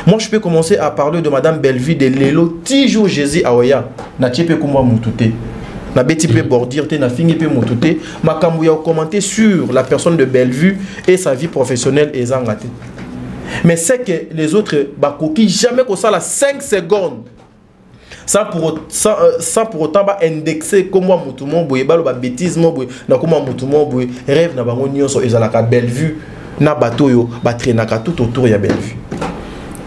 Moi je peux commencer à parler de Madame Bellevue de Lelo Tijo Jésus Aoya, na tiepe kuma mutute. Na beti pe bordir te na fingi pe mutute, makambu ya commenter sur la personne de Bellevue et sa vie professionnelle et zangate. Mais c'est que les autres bakoki jamais que ça la 5 secondes sans pour autant ba indexer comme moi mutumo boye balo ba bêtise mo boye na comme mutumo boye rêve na bango nyonso ezalaka Bellevue na bato yo ba traînaka tout autour ya Bellevue.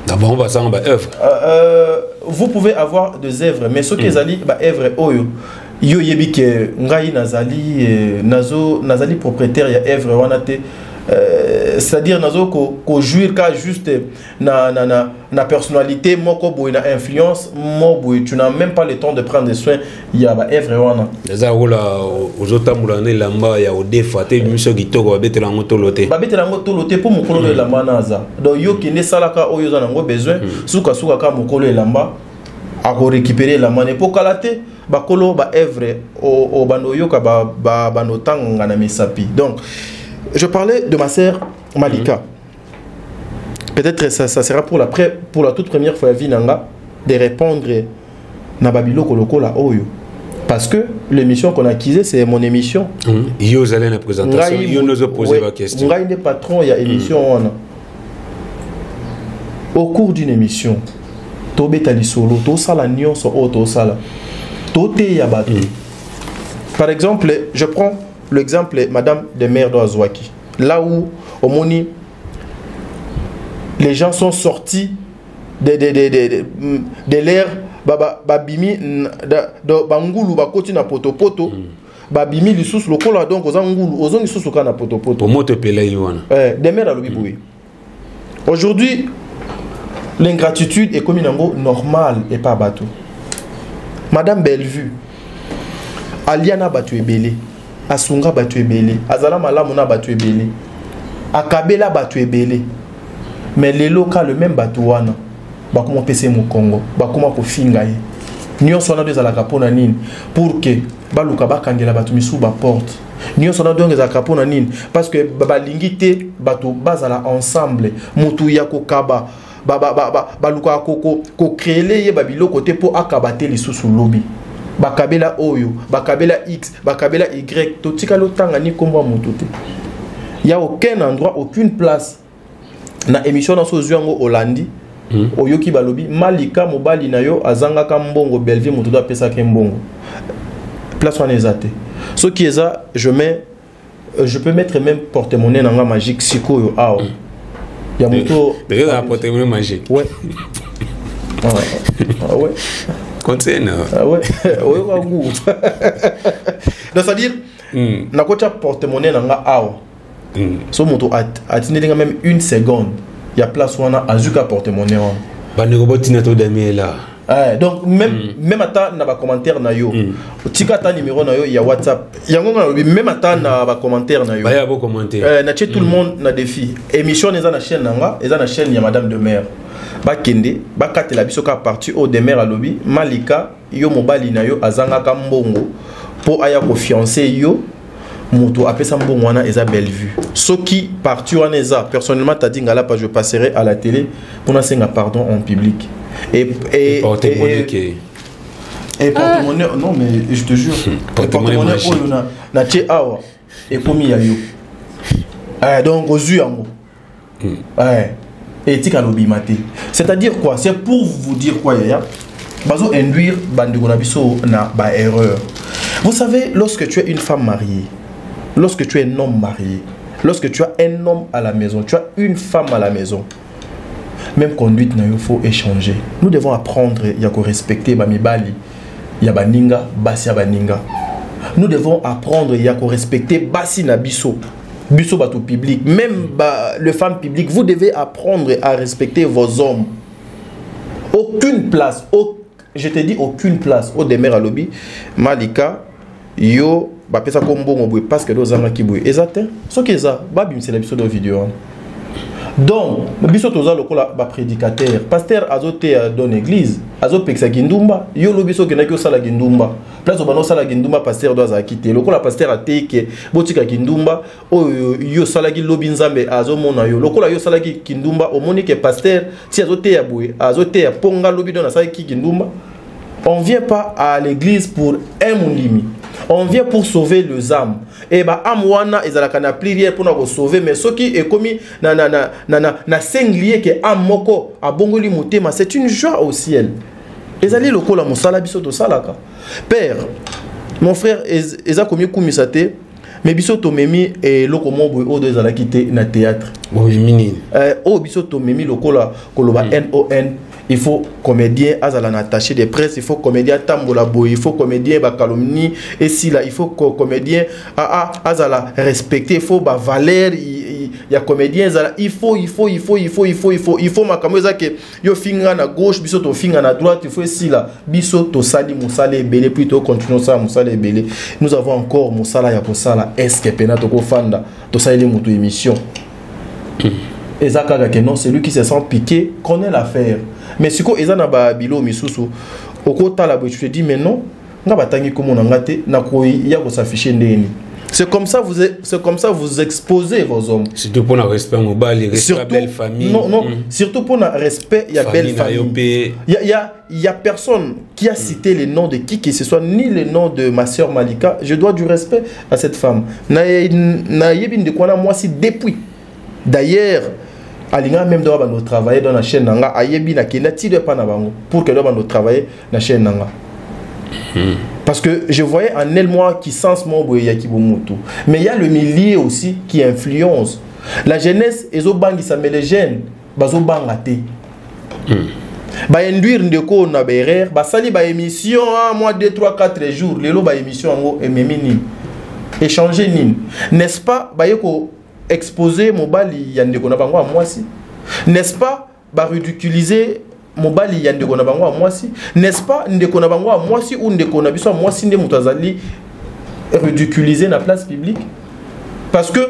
D'abord on va ça en ba œuvre. Vous pouvez avoir des œuvres mais ce que ezali ba œuvre oyo yo yebi ke ngai nazali nazali propriétaire ya œuvre wana te. C'est-à-dire nazo ko jouir ka juste na personnalité moko boy na influence mo boy tu n'as même pas le temps de prendre soin il y a ba evre wana za ola ozota mulane lamba ya odefate miso kitoko babetela ngo tolote pour mokolo de lamba naza donc yo ki ne salaka oyo za nango besoin suka ka mokolo elamba a ko récupérer la mane pour kalate ba kolo ba evre o bando yoka ba banotanga na misapi. Donc je parlais de ma sœur Malika. Peut-être ça sera pour la toute première fois Vinanga de répondre na babilo koloko la oyo. Parce que l'émission qu'on a acquise c'est mon émission. Yo allez la présentation, yo nous a posé la question. Ngai ne patron il y a émission au cours d'une émission. Tobeta li solo, to sala nyonso o to sala. Toté ya bato. Par exemple, je prends l'exemple Madame de Maire d'Oazouaki. Là où, au Moni, les gens sont sortis de l'air, babimi, bangulu, bakoti na poto poto, babimi, les sous lokola, donc aux angulu, aux ongis sous na poto poto. Au mote pelé, Yoana. De Maire à l'Obiboui. Aujourd'hui, l'ingratitude est comme une ango normale et pas bateau. Madame Bellevue, Aliana batu ebele. Asunga batu ebele, azala malamu na batu ebele, akabela batu ebele, mais les locaux le même batu wana, bakuma pese mu Congo, bakuma ko finga ye. Nyonso na deux alaka pona nini pour que baluka bakangela batu misu ba porte. Nyonso na deux alaka pona nini parce que balingite batu bazala ensemble, mutu ya ko kaba baluka ko créer ye babilo côté pour akabate les sous lobby. Bakabela oyo, bakabela X, bakabela Y, totika lotanga ni komba mutute. Il n'y a aucun endroit, aucune place na émission dans ce zuango Hollandi, oyoki balobi, Malika mobali na yo azanga kambongo Bellevue mutudo apesa kembongo. Place wana ezate. Ce qui est ça, je peux mettre même porte-monnaie nanga magique siko yo ao. Ya muto. D'ailleurs la porte-monnaie magique. Ouais. Ah ouais. Continue. Ah ouais. Donc c'est-à-dire na kocha porte-monnaie nanga ao. So moto atine même une seconde. il y a place où on a azuka porte-monnaie. Donc même à na ba commentaire na yo tika ta numéro na yo il y a WhatsApp même à na ba commentaire na yo ba ya bo commentaire na tout le monde na défi émission eza na chaîne nanga eza na chaîne ya madame de maire ba kende ba katela biso ka partie au de maire alobi Malika yo mobali na yo azanga ka mbongo po aya ko fiancé yo moto apesa mbongo wana eza Bellevue soki partie wana eza personnellement ta dit ngala pas je passerai à la télé pour na senga pardon en public. Et porte-monnaie non mais je te jure porte-monnaie na tché awa et comme il y a yo donc aux yeux en et tika lobi maté c'est-à-dire quoi c'est pour vous dire quoi yaya bazo induire bandeko na biso na ba erreur. Vous savez, lorsque tu es une femme mariée, lorsque tu es un homme marié, lorsque tu as un homme à la maison, tu as une femme à la maison, même conduite, il faut échanger. Nous devons apprendre à respecter Bamibali, Yabaninga, Basi Abaninga. Nous devons apprendre à respecter Basi Nabiso, Biso Bato public, même le femme public. Vous devez apprendre à respecter vos hommes. Aucune place, je te dis aucune place au demeure à lobby. Malika, yo, pesa kombo ngobwe parce que dos anga kibwe. Exact. Ce qui est ça, babim c'est l'épisode de vidéo. Donc, biso toza lokola ba prédicateur, pasteur azote dans l'église, azo peksa kindumba, yo lo biso kenaki osala kindumba. Place obano sala kindumba pasteur doit akité. Lokola pasteur ateke botika kindumba, o yo sala ki lobi nzambe azo mona yo. Lokola yo sala ki kindumba, o moni que pasteur si azote ya boye, azote ya ponga lobi don sala ki kindumba. On vient pas à l'église pour un mondimi. On vient pour sauver les âmes. Et bah amwana ezalaka na prière pour nous sauver mais ce qui est commis na singlier que amoko abongoli motema c'est une joie au ciel. Ezali lokola mosala biso to salaka. Père, mon frère eza komi kumisate mais biso to memi et lokomo boy o de ezala kité na théâtre. O biso to memi lokola koloba NON. Il faut comédien azala attaché des presse, il faut comédien tambola boy, il faut comédien ba calomnie et si là il faut comédien azala respecter, il faut ba valeur, il y a comédien azala il faut makamoza que yo finga na gauche biso to finga na droite, il faut si là biso to sali musale belé plutôt continuons ça musale belé. Nous avons encore musala ya posala est-ce que pena to ko fanda to sali mutu émission. Et ça que non, celui qui se sent piqué connaît l'affaire. Mais si vous avez un bilo misusu, au côté de tu te dis mais non, on va tangi comme on a gâté, na koi ya ko s'afficher ndeni. C'est comme ça vous exposez vos hommes. Surtout pour le respect mobile, respect belle famille. Non, surtout pour le respect, il y a belle famille. Il y a personne qui a cité le nom de qui que ce soit, ni le nom de ma soeur Malika. Je dois du respect à cette femme. Na yebin de quoi moi si depuis. D'ailleurs, Alinga même doit nous travailler dans la chaîne nanga ayebi na kenda ti de pana bango pour que doit nous travailler dans la chaîne nanga. Parce que je voyais en elle moi qui sens mon boya ki bomutu. Mais il y a le milieu aussi qui influence. La jeunesse ezo bangi ça mais les jeunes bazo bangate. Ba induire ndeko na berer ba sali ba émission mois 2 3 4 jours lelo ba émission ngo ememini. Échanger nini. N'est-ce pas ba yeko exposer mobali yandeko na bango à moi si n'est-ce pas ba ridiculiser mobali yandeko na bango à moi si n'est-ce pas ndeko na bango à moi si ou ndeko na biso moi si nde mutazali ridiculiser na place publique parce que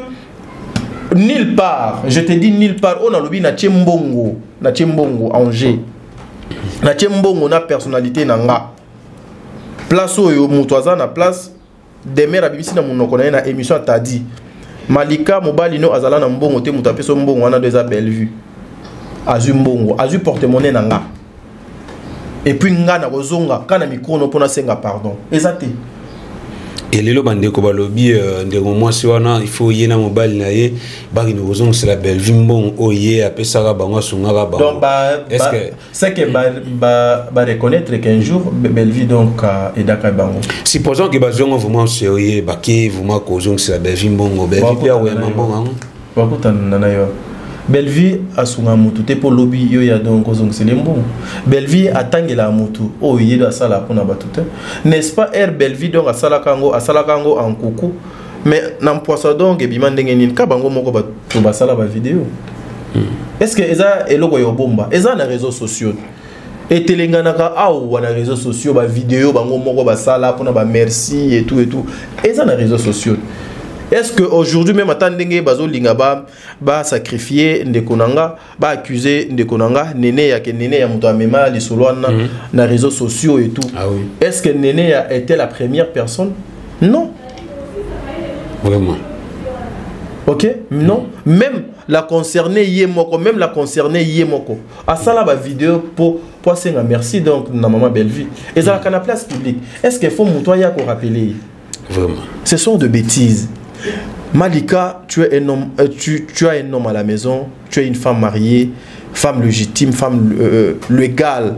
nulle part je te dis nulle part on a lobi na Tchembongo Angers na Tchembongo na personnalité nanga place oyo mutwaza na place demer abimisi na munoko na na émission t'a dit Malika mobali no azala na mbongo te mutapeso mbongo wana déjà Bellevue azu mbongo azu porte-monnaie nanga et puis nga na kozonga kana mikono pona senga pardon ezate et lelo bande ko balobi ndeko mwasi wana il faut yena mobali na ye baki no kozonga c'est la Bellevue mbongo oye apesa ka bango sunga ba donc est-ce que c'est que ba reconnaître qu'un jour Bellevue donc edaka bango supposons que bazonga vraiment sérieux baki vraiment kozonga c'est la Bellevue mbongo Bellevue pia ouais mbongo bakuta nana yo Bellevue asunga mutu te po lobby yo ya donc kozonga c'est mbongo Bellevue atangela mutu oye do sala pona batute n'est-ce pas Bellevue donc asala kango en coucou mais na poisson donc ebima ndenge nini ka bango moko ba sala ba vidéo est-ce que eza eloko yo bomba eza na réseaux sociaux et telenganaka aou na réseaux sociaux ba vidéo bango moko ba sala pona ba merci et tout eza na réseaux sociaux. Est-ce que aujourd'hui même attendenge bazo linga ba sacrifier ndekonanga ba accuser ndekonanga nene ya muto amema li solwana na réseaux sociaux et tout. Ah oui. Est-ce que Néné a été la première personne? Non. Vraiment. OK? Non. Même la concernée Yemoko, à ça là ba vidéo pour senga merci donc na maman Bellevue. Et ça la place publique. Est-ce qu'il faut mutoya ko rappeler? Vraiment. Ce sont de bêtises. Malika, tu es un homme, tu as un homme à la maison, tu es une femme mariée, femme légitime, femme légale.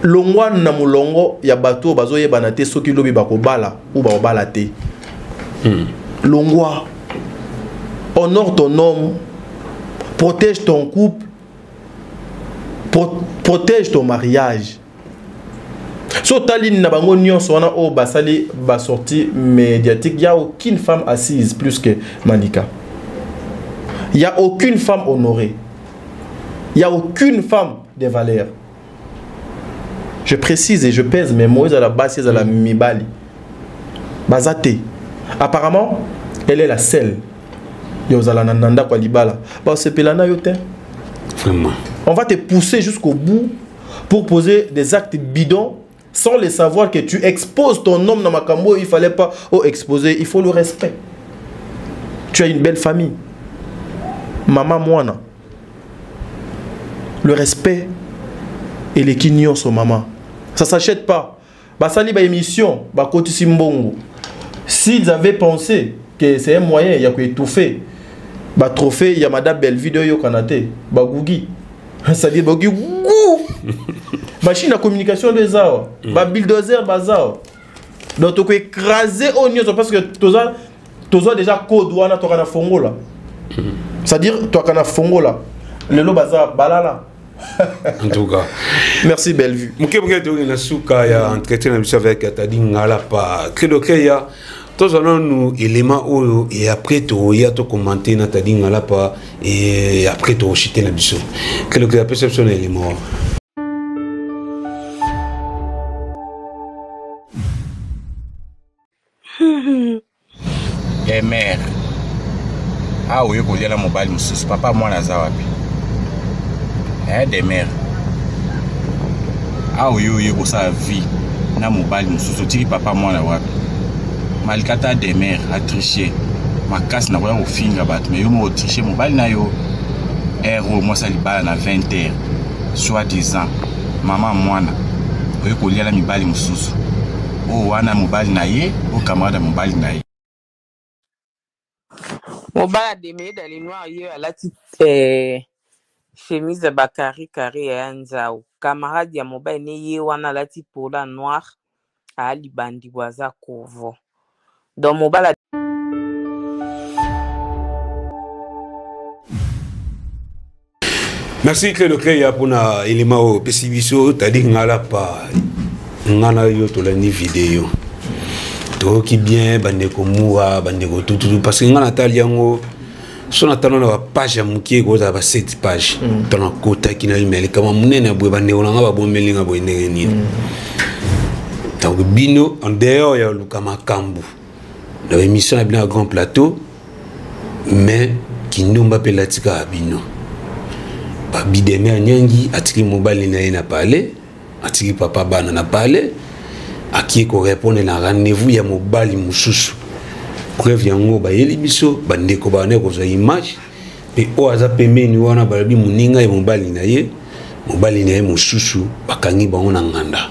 Longwa na mulongo ya bato bazoye banate soki lobi bakobala ou bakobala te. Longwa, honore ton homme, protège ton couple, protège ton mariage. So taline na bango nyonso wana o basali ba sortie médiatique, il y a aucune femme assise plus que Malika. Il y a aucune femme honorée. Il y a aucune femme de valeur. Je précise et je pèse mes mots à la base à la mibali. Bazate. Apparemment, elle est la seule. Yozala nanda kwa libala. Ba sepelana yote. Vraiment. On va te pousser jusqu'au bout pour poser des actes bidons sans le savoir que tu exposes ton homme dans ma cambo, il fallait pas exposer, il faut le respect. Tu as une belle famille. Maman Moana. Le respect et les quignons sont maman. Ça ne s'achète pas. Basali ba émission, ba koti simbongo. S'ils avaient pensé que c'est un moyen, il y a que étouffer. Ba trophée, il y a madame Bellevue de yo kanate, ba gougi. Ça dit ba gougi. Machine à communication des arts, ba bulldozer bazar. Donc tu peux écraser au niveau parce que tu as déjà code wana to kana fongo là. C'est-à-dire toi kana fongo là. Le lo bazar balala. En tout cas, merci Bellevue. Mukebwe to na suka ya entretien avec Tadi Ngala pa credo que ya tous nous éléments et après tu y a to commenter na Tadi Ngala pa et après tu chiter la biso. Credo que la perception élément. Les mères. Ah oui, pour dire la mobile, papa, moi, la zawapi. Des mères. Ah oui, pour sa vie. Na mobile, moussous, papa, moi, la wapi. Malkata des mères a triché. Ma casse n'a pas au finger bat, mais yo m'a triché mobile na yo. Héros, moi, ça libère na 20h. Soi-disant, maman, moi, na. Pour dire la mobile, moussous. Oh, wana mobile na ye, oh, camarade mobile na ye. Mobala démé dans les noirs hier à la petite chemise de Bakari carré et Anzao. Camarade ya mobile ne wana la petite pola noire à Libandi Waza Kovo. Donc mobala. Merci que le créa pour na élément au pessibiso Tadi Ngala pa ngana yo to la ni vidéo. To qui bien bande ko moura bande ko tout parce que ngana tali yango son atano na page mukie ko za ba 7 page tona kota kina email kama munene bwe bande ona ngaba bomeli ngabo ndenge ni donc bino en dehors ya lukama kambu la émission est bien à grand plateau mais qui numba pelatika bino ba bideme nyangi atiki mobile na ina parler atiki papa bana na parler aki ko répondre na rendez-vous ya mobali mususu preuve yango ba yeli biso bandeko ba ne ko za image pe o aza pembeni wana ba bi muninga ya mobali na ye mususu bakangi bango na nganda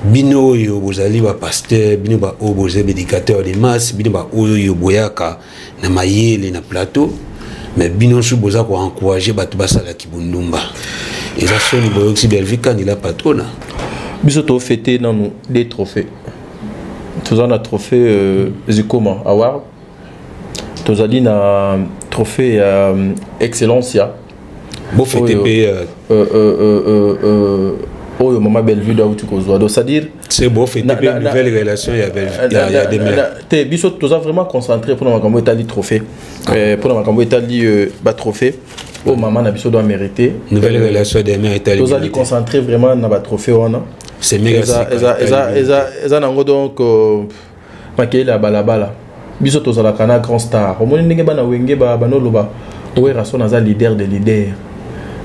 bino yo bozali ba pasteur bino ba oboze éducateur de masse bino ba oyo boyaka na mayele na plateau mais bino su boza ko encourager batu basala kibundumba et ça sonne boyoxi belvika ni la patrona. Biso to fêté dans nous des trophées. Tous on a trophée Zikoma Award. Tous ali na trophée Excellencia. Beau fêté Oh, maman Bellevue doit tout causer. Donc c'est-à-dire c'est beau fait une nouvelle relation il y a des mères. T'es biso tous vraiment concentré pour ma Italie trophée. Pour ma Italie bas trophée. Oh maman na biso doit mériter. Nouvelle relation des mères italiennes. Tous allez concentrer vraiment na bas trophée on. C'est méga. Eza nango donc makeli la balabala. Biso tous la kana grand star. Au moins ndenge bana wenge ba banoloba. Ouais rason naza leader des leaders.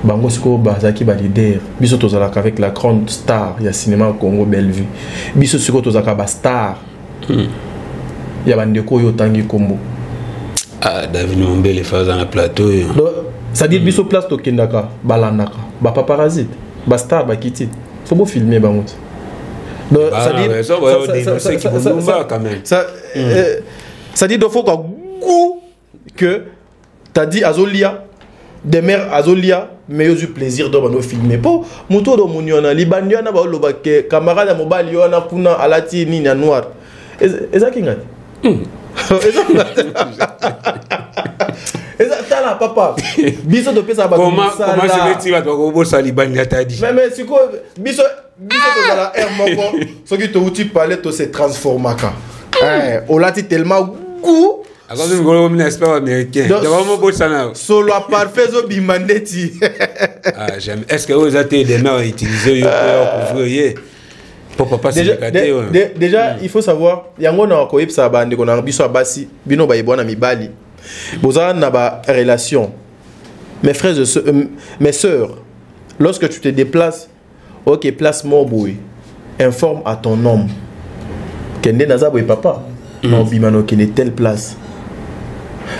Bango siko bazaki ba leader biso tozalaka avec la grande star ya cinéma Congo Bellevue biso siko tozalaka ba star ya bandeko yo tangi kombo David Mombele faza na plateau ça dit biso place to kendaka balandaka ba paparazzi ba star ba kiti faut beau filmer bango donc ça dit do faut que t'as dit azolia des mères azolia mais eu plaisir de nous filmer pour moto do muniona libaniana ba loba ke camarade mobile yona kuna alati ni na noir eza kinga eza tala papa biso de pesa ba comment je vais dire to ko sa libania tadi mais siko biso to la air moko so ki to uti parler to se transformaka olati tellement goût Agora ngolo mna espère américain. Vraiment beau ça. Solo parfait zo bimandeti. J'aime. Est-ce que vous avez des mains utilisées pour couvrir pour papa déjà il faut savoir yango na ko yipsa bande ko na biso abasi bino ba yebona mibali. Boza na ba relation. Mes frères mes sœurs, lorsque tu te déplaces, OK, place mon boy. Informe à ton homme. Kende naza boy papa. Non bimano qui est telle place.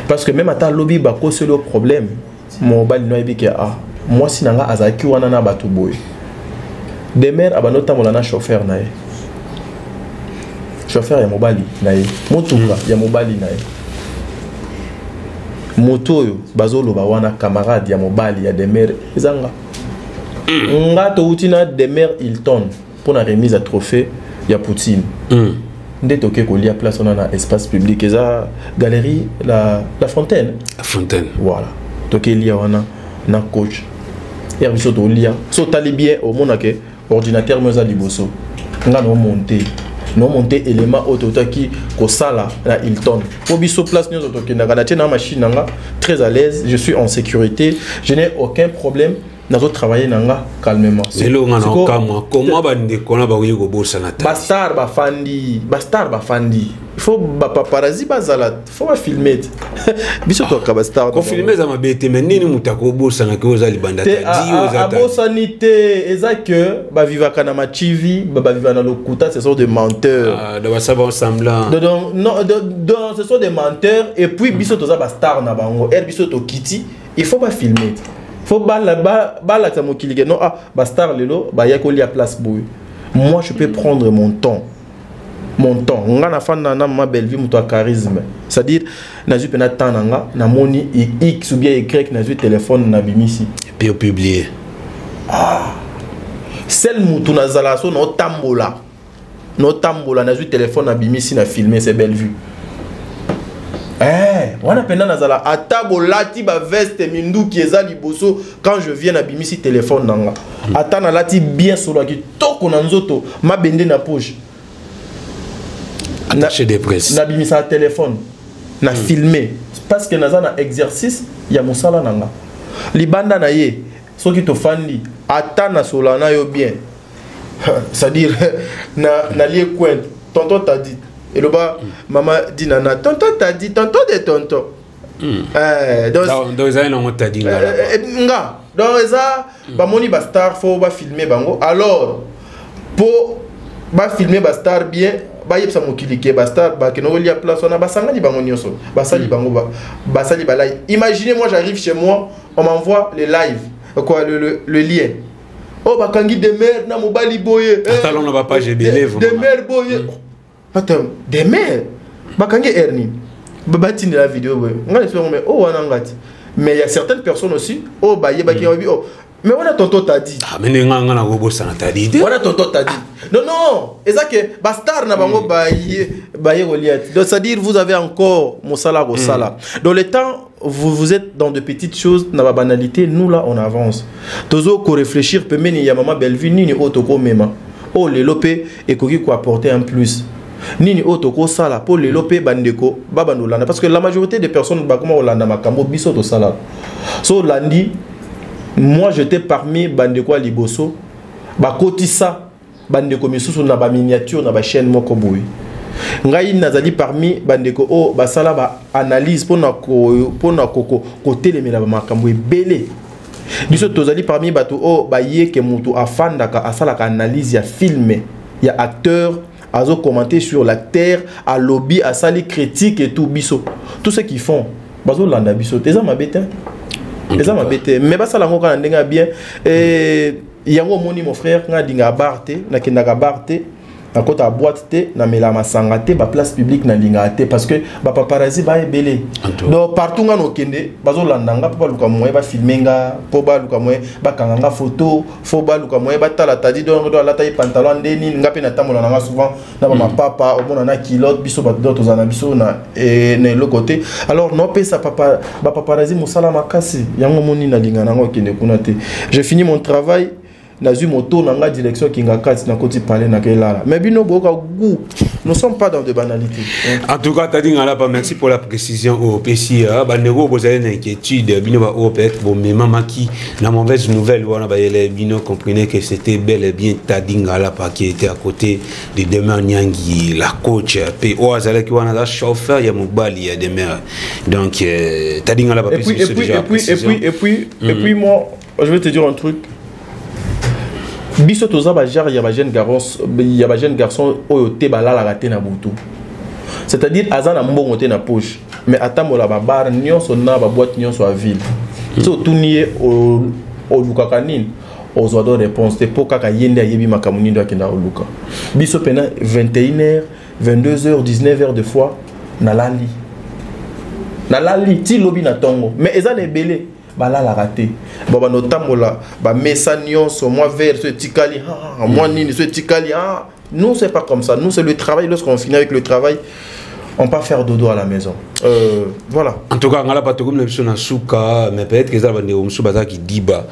Parce que même à ta lobby bako c'est le problème mon bal no ebike moi si nanga azaki wana na batu boy des mères abanota molana chauffeur nae chauffeur ya mobali nae motuka ya mobali nae moto yo bazolo ba wana camarade ya mobali ya des mères ezanga ngato utina des mères Hilton pour la remise à trophée ya Poutine Ndé toke kolia place on a un espace public et ça galerie la Fontaine. La Fontaine. Voilà. Toke lia wana na coach. Et biso to lia. So tali bien au monde que ordinateur moza liboso. Nga no monter élément auto qui ko sala na Hilton. Pour biso place nous toke na gana na machine nga très à l'aise, je suis en sécurité, je n'ai aucun problème. Nous travailler nanga calmement. C'est là on a comment bande kona ba yego bossa na ta. Bastar ba fandi. Il faut ba paparazzi bazala, faut ba filmer. Biso to ka bastar. Ko filmer za mabete mais nini mutako bossa na ko za libanda ta di oza ta. Bossa nité eza que ba vivaka na ma TV, ba viva na lokuta, ce sont des menteurs. De ba savoir semblant. Non, ce sont des menteurs et puis biso to za bastar na bango. Biso to kiti, il faut pas filmer. Faut bala ta mokilige non bastar lelo ba yakoli à place boy. Moi je peux prendre mon temps. Ngana fana na ma Bellevue muto charisme. C'est-à-dire nazu pena tananga na moni x ou bien y nazu téléphone na bimisi et puis publier. Celle muto na zalaso no tambola. No tambola nazu téléphone na bimisi na filmer c'est Bellevue. On a peine nazala atabo lati ba veste mindu qui eza liboso quand je viens na bimisi téléphone nanga atana lati bien solo ki toko na nzoto ma bende na poche attaché des presses na bimisa téléphone na filmer parce que nazana exercice ya mosala nanga libanda na ye soki to fandi atana solo na yo bien c'est-à-dire na lié coin tonton t'a dit et le bas, maman dit nana, tonton t'a dit, tonton de tonton. Donc, ça, on t'a dit. Donc, ça, moni bastar, faut filmer bango. Alors, pour filmer bastar bien, yep sa mokilike bastar, que nous y a place, on a basanga di bango nyoso, basali bango, basali balai. Imaginez, moi, j'arrive chez moi, on m'envoie les lives, quoi, le lien. Oh, bakangi de merde, na mobali boye. Attends, on va pas GBL, vous. De merde boye. Attends, des mères. Bakange Erni. Babati de la vidéo. Mais il y a certaines personnes aussi. Oh, bah, il y a oh. Mais on a tonton t'a dit. Ah, mais on a robot ça t'a dit. On a tonton t'a dit. Non. Et ça que Bastar n'a pas baillé Goliath. Donc, c'est-à-dire, vous avez encore Moussala Rossala. Dans le temps, vous êtes dans de petites choses, dans la banalité, nous là on avance. Tozo ko réfléchir peut mener ya maman Bellevue ni otoko mema. Oh les lopé et ko apporter un plus. Ni otoko sala pour les lopé bandeko babanolanda parce que la majorité des personnes ba comment olanda makambo biso to sala. So landi moi j'étais parmi bandeko à liboso ba kotisa bandeko misusu na ba miniature na ba chaîne moko boui. Ngai nazali parmi bandeko o basala ba analyse pona côté les mela makambo ebele biso tozali parmi bato o ba yeke mutu afandaka asala ka analyse ya film ya acteur azo commenter sur l'acteur à lobby asali critique et tout biso tout ce qu'ils font bazo landa biso teza mabete mais basala ngo kana ndenga bien et yango moni mon frère nga dinga barte na kendaka barte na kota boîte te na mela masanga te ba place publique na linga te parce que ba paparazzi ba ebele donc partout nga no kende bazo landanga po ba luka moye ba filmenga po ba luka moye ba kanganga photo fo ba luka moye ba tala tadi donc do la taille pantalon ndeni nga pe na tamola na souvent na ba papa au mona na kilote biso ba d'autres zana biso na le côté alors non pe ça papa ba paparazzi musala makasi yango moni na linga nango kende kuna te j'ai fini mon travail Nazu moto nanga direction kinga kati na koti parler na kelala mais bino boka goût nous sommes pas dans de banalité en tout cas tadi ngala pas merci pour la précision au PCA bandeko vous avez une inquiétude bino ba au peut-être bon mais maman qui la mauvaise nouvelle wana ba les bino comprenez que c'était bel et bien tadi ngala pas qui était à côté de Demain Nyangi la coach pe o azala ki wana la chauffeur ya mobali ya Demain donc tadi ngala pas et puis moi je vais te dire un truc. Biso toza ba jar ya ba jeune garçon oyo te balala la te na butu. C'est-à-dire azana mbongo te na poche mais atamola ba bar nyonso na ba boîte nyonso a ville. So tunier o lukaka nini ozo do réponse te poka ka yende yebi makamuni ndo akenda oluka. Biso pena 21h, 22h, 19h de fois na lali. Na lali ti lobi na tongo mais ezana ebele bala la raté baba notamola ba mesanion so moi vers ce tikali moi nini ce tikali nous c'est pas comme ça nous c'est le travail lorsqu'on finit avec le travail on peut faire dodo à la maison voilà en tout cas ngala pas comme le na suka mais peut-être que ça va ndeko msuba za ki diba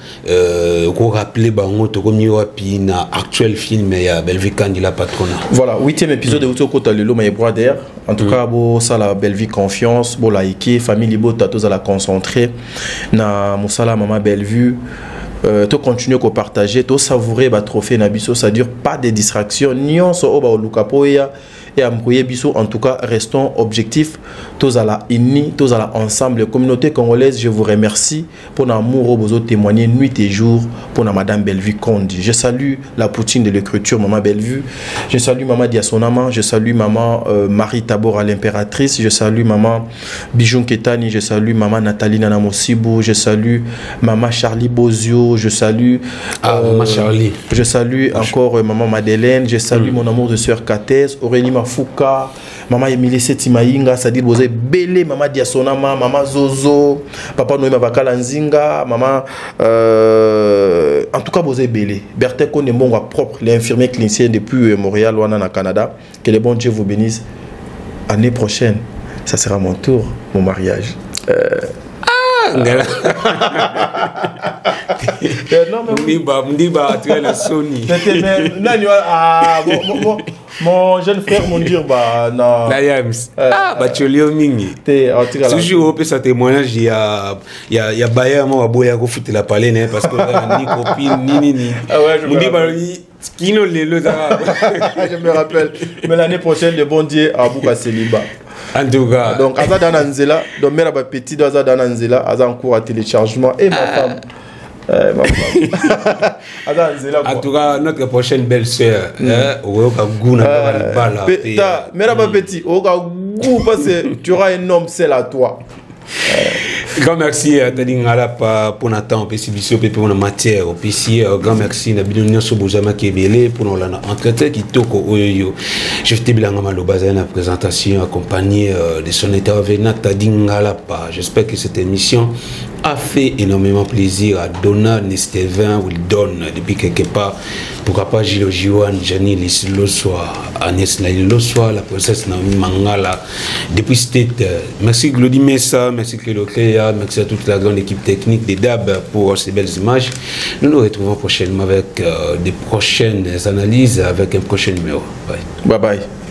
ko rappeler bango to comme wapi na actuel film ya Bellevue Kandila Patrona voilà 8e épisode de Uto Kota Lelo my brother en tout cas bo ça la Bellevue confiance bo like famille bo tatos à la concentrer na musala maman Bellevue to continuer ko partager to savourer ba trophée na biso ça dure pas de distraction nyonso o ba olukapo ya et à Mkouye Bissou, en tout cas, restons objectifs. Tous à la unis, tous à la ensemble. Communauté congolaise, je vous remercie pour l'amour que vous témoigner nuit et jour pour Madame Bellevue Kondi. Je salue la poutine de l'écriture, Maman Bellevue. Je salue Maman Diasonama. Je salue Maman Marie Tabor à l'impératrice. Je salue Maman Bijoun Ketani. Je salue Maman Nathalie Nanamosibou. Je salue Maman Charlie Bozio. Je salue Maman Charlie. Je salue encore Maman Madeleine. Je salue mon amour de sœur Katès, Aurélie Fouka, Maman Emilie Setimaïnga, c'est-à-dire vous avez belé, Maman Diasonama, Maman Zozo, Papa Noé Mabakala Nzinga, Maman. En tout cas, vous avez belé. Berthe Konembonga propre, l'infirmier clinicien depuis Montréal, Ouana, Canada. Que le bon Dieu vous bénisse. Année prochaine, ça sera mon tour, mon mariage. Non, mon jeune frère mon dire bah non la yams bah tu l'as mingi toujours au ça témoignage il y a Bayer moi boya ko foutre la palais né parce que ni copine ni on dit bah kino le je me rappelle mais l'année prochaine le bon Dieu à Bouka Célibat en tout cas donc Aza Dananzela donc mère ba petit Aza Dananzela Aza en cours à téléchargement et ma femme en tout cas notre prochaine belle-sœur mère petit parce que tu auras un homme seul à toi. Grand merci à Tadingala pour notre temps, pour la matière, grand merci à Bidonion Sobozama qui est belé pour nous l'entretien qui toque au yo. Je t'ai bien à la présentation accompagnée de son intervenant Tadingala. J'espère que cette émission a fait énormément plaisir à Donna Nesteven, Wildon, depuis quelque part. Pourquoi pas Gilles Ojiwan, Jani Lissilo-Soa, Agnès Naïlo-Soa, la princesse Naomi Mangala. Depuis cette merci Glody Messa, merci Clédo Cléa, merci à toute la grande équipe technique des DAB pour ces belles images. Nous nous retrouvons prochainement avec des prochaines analyses, avec un prochain numéro. Bye. Bye bye.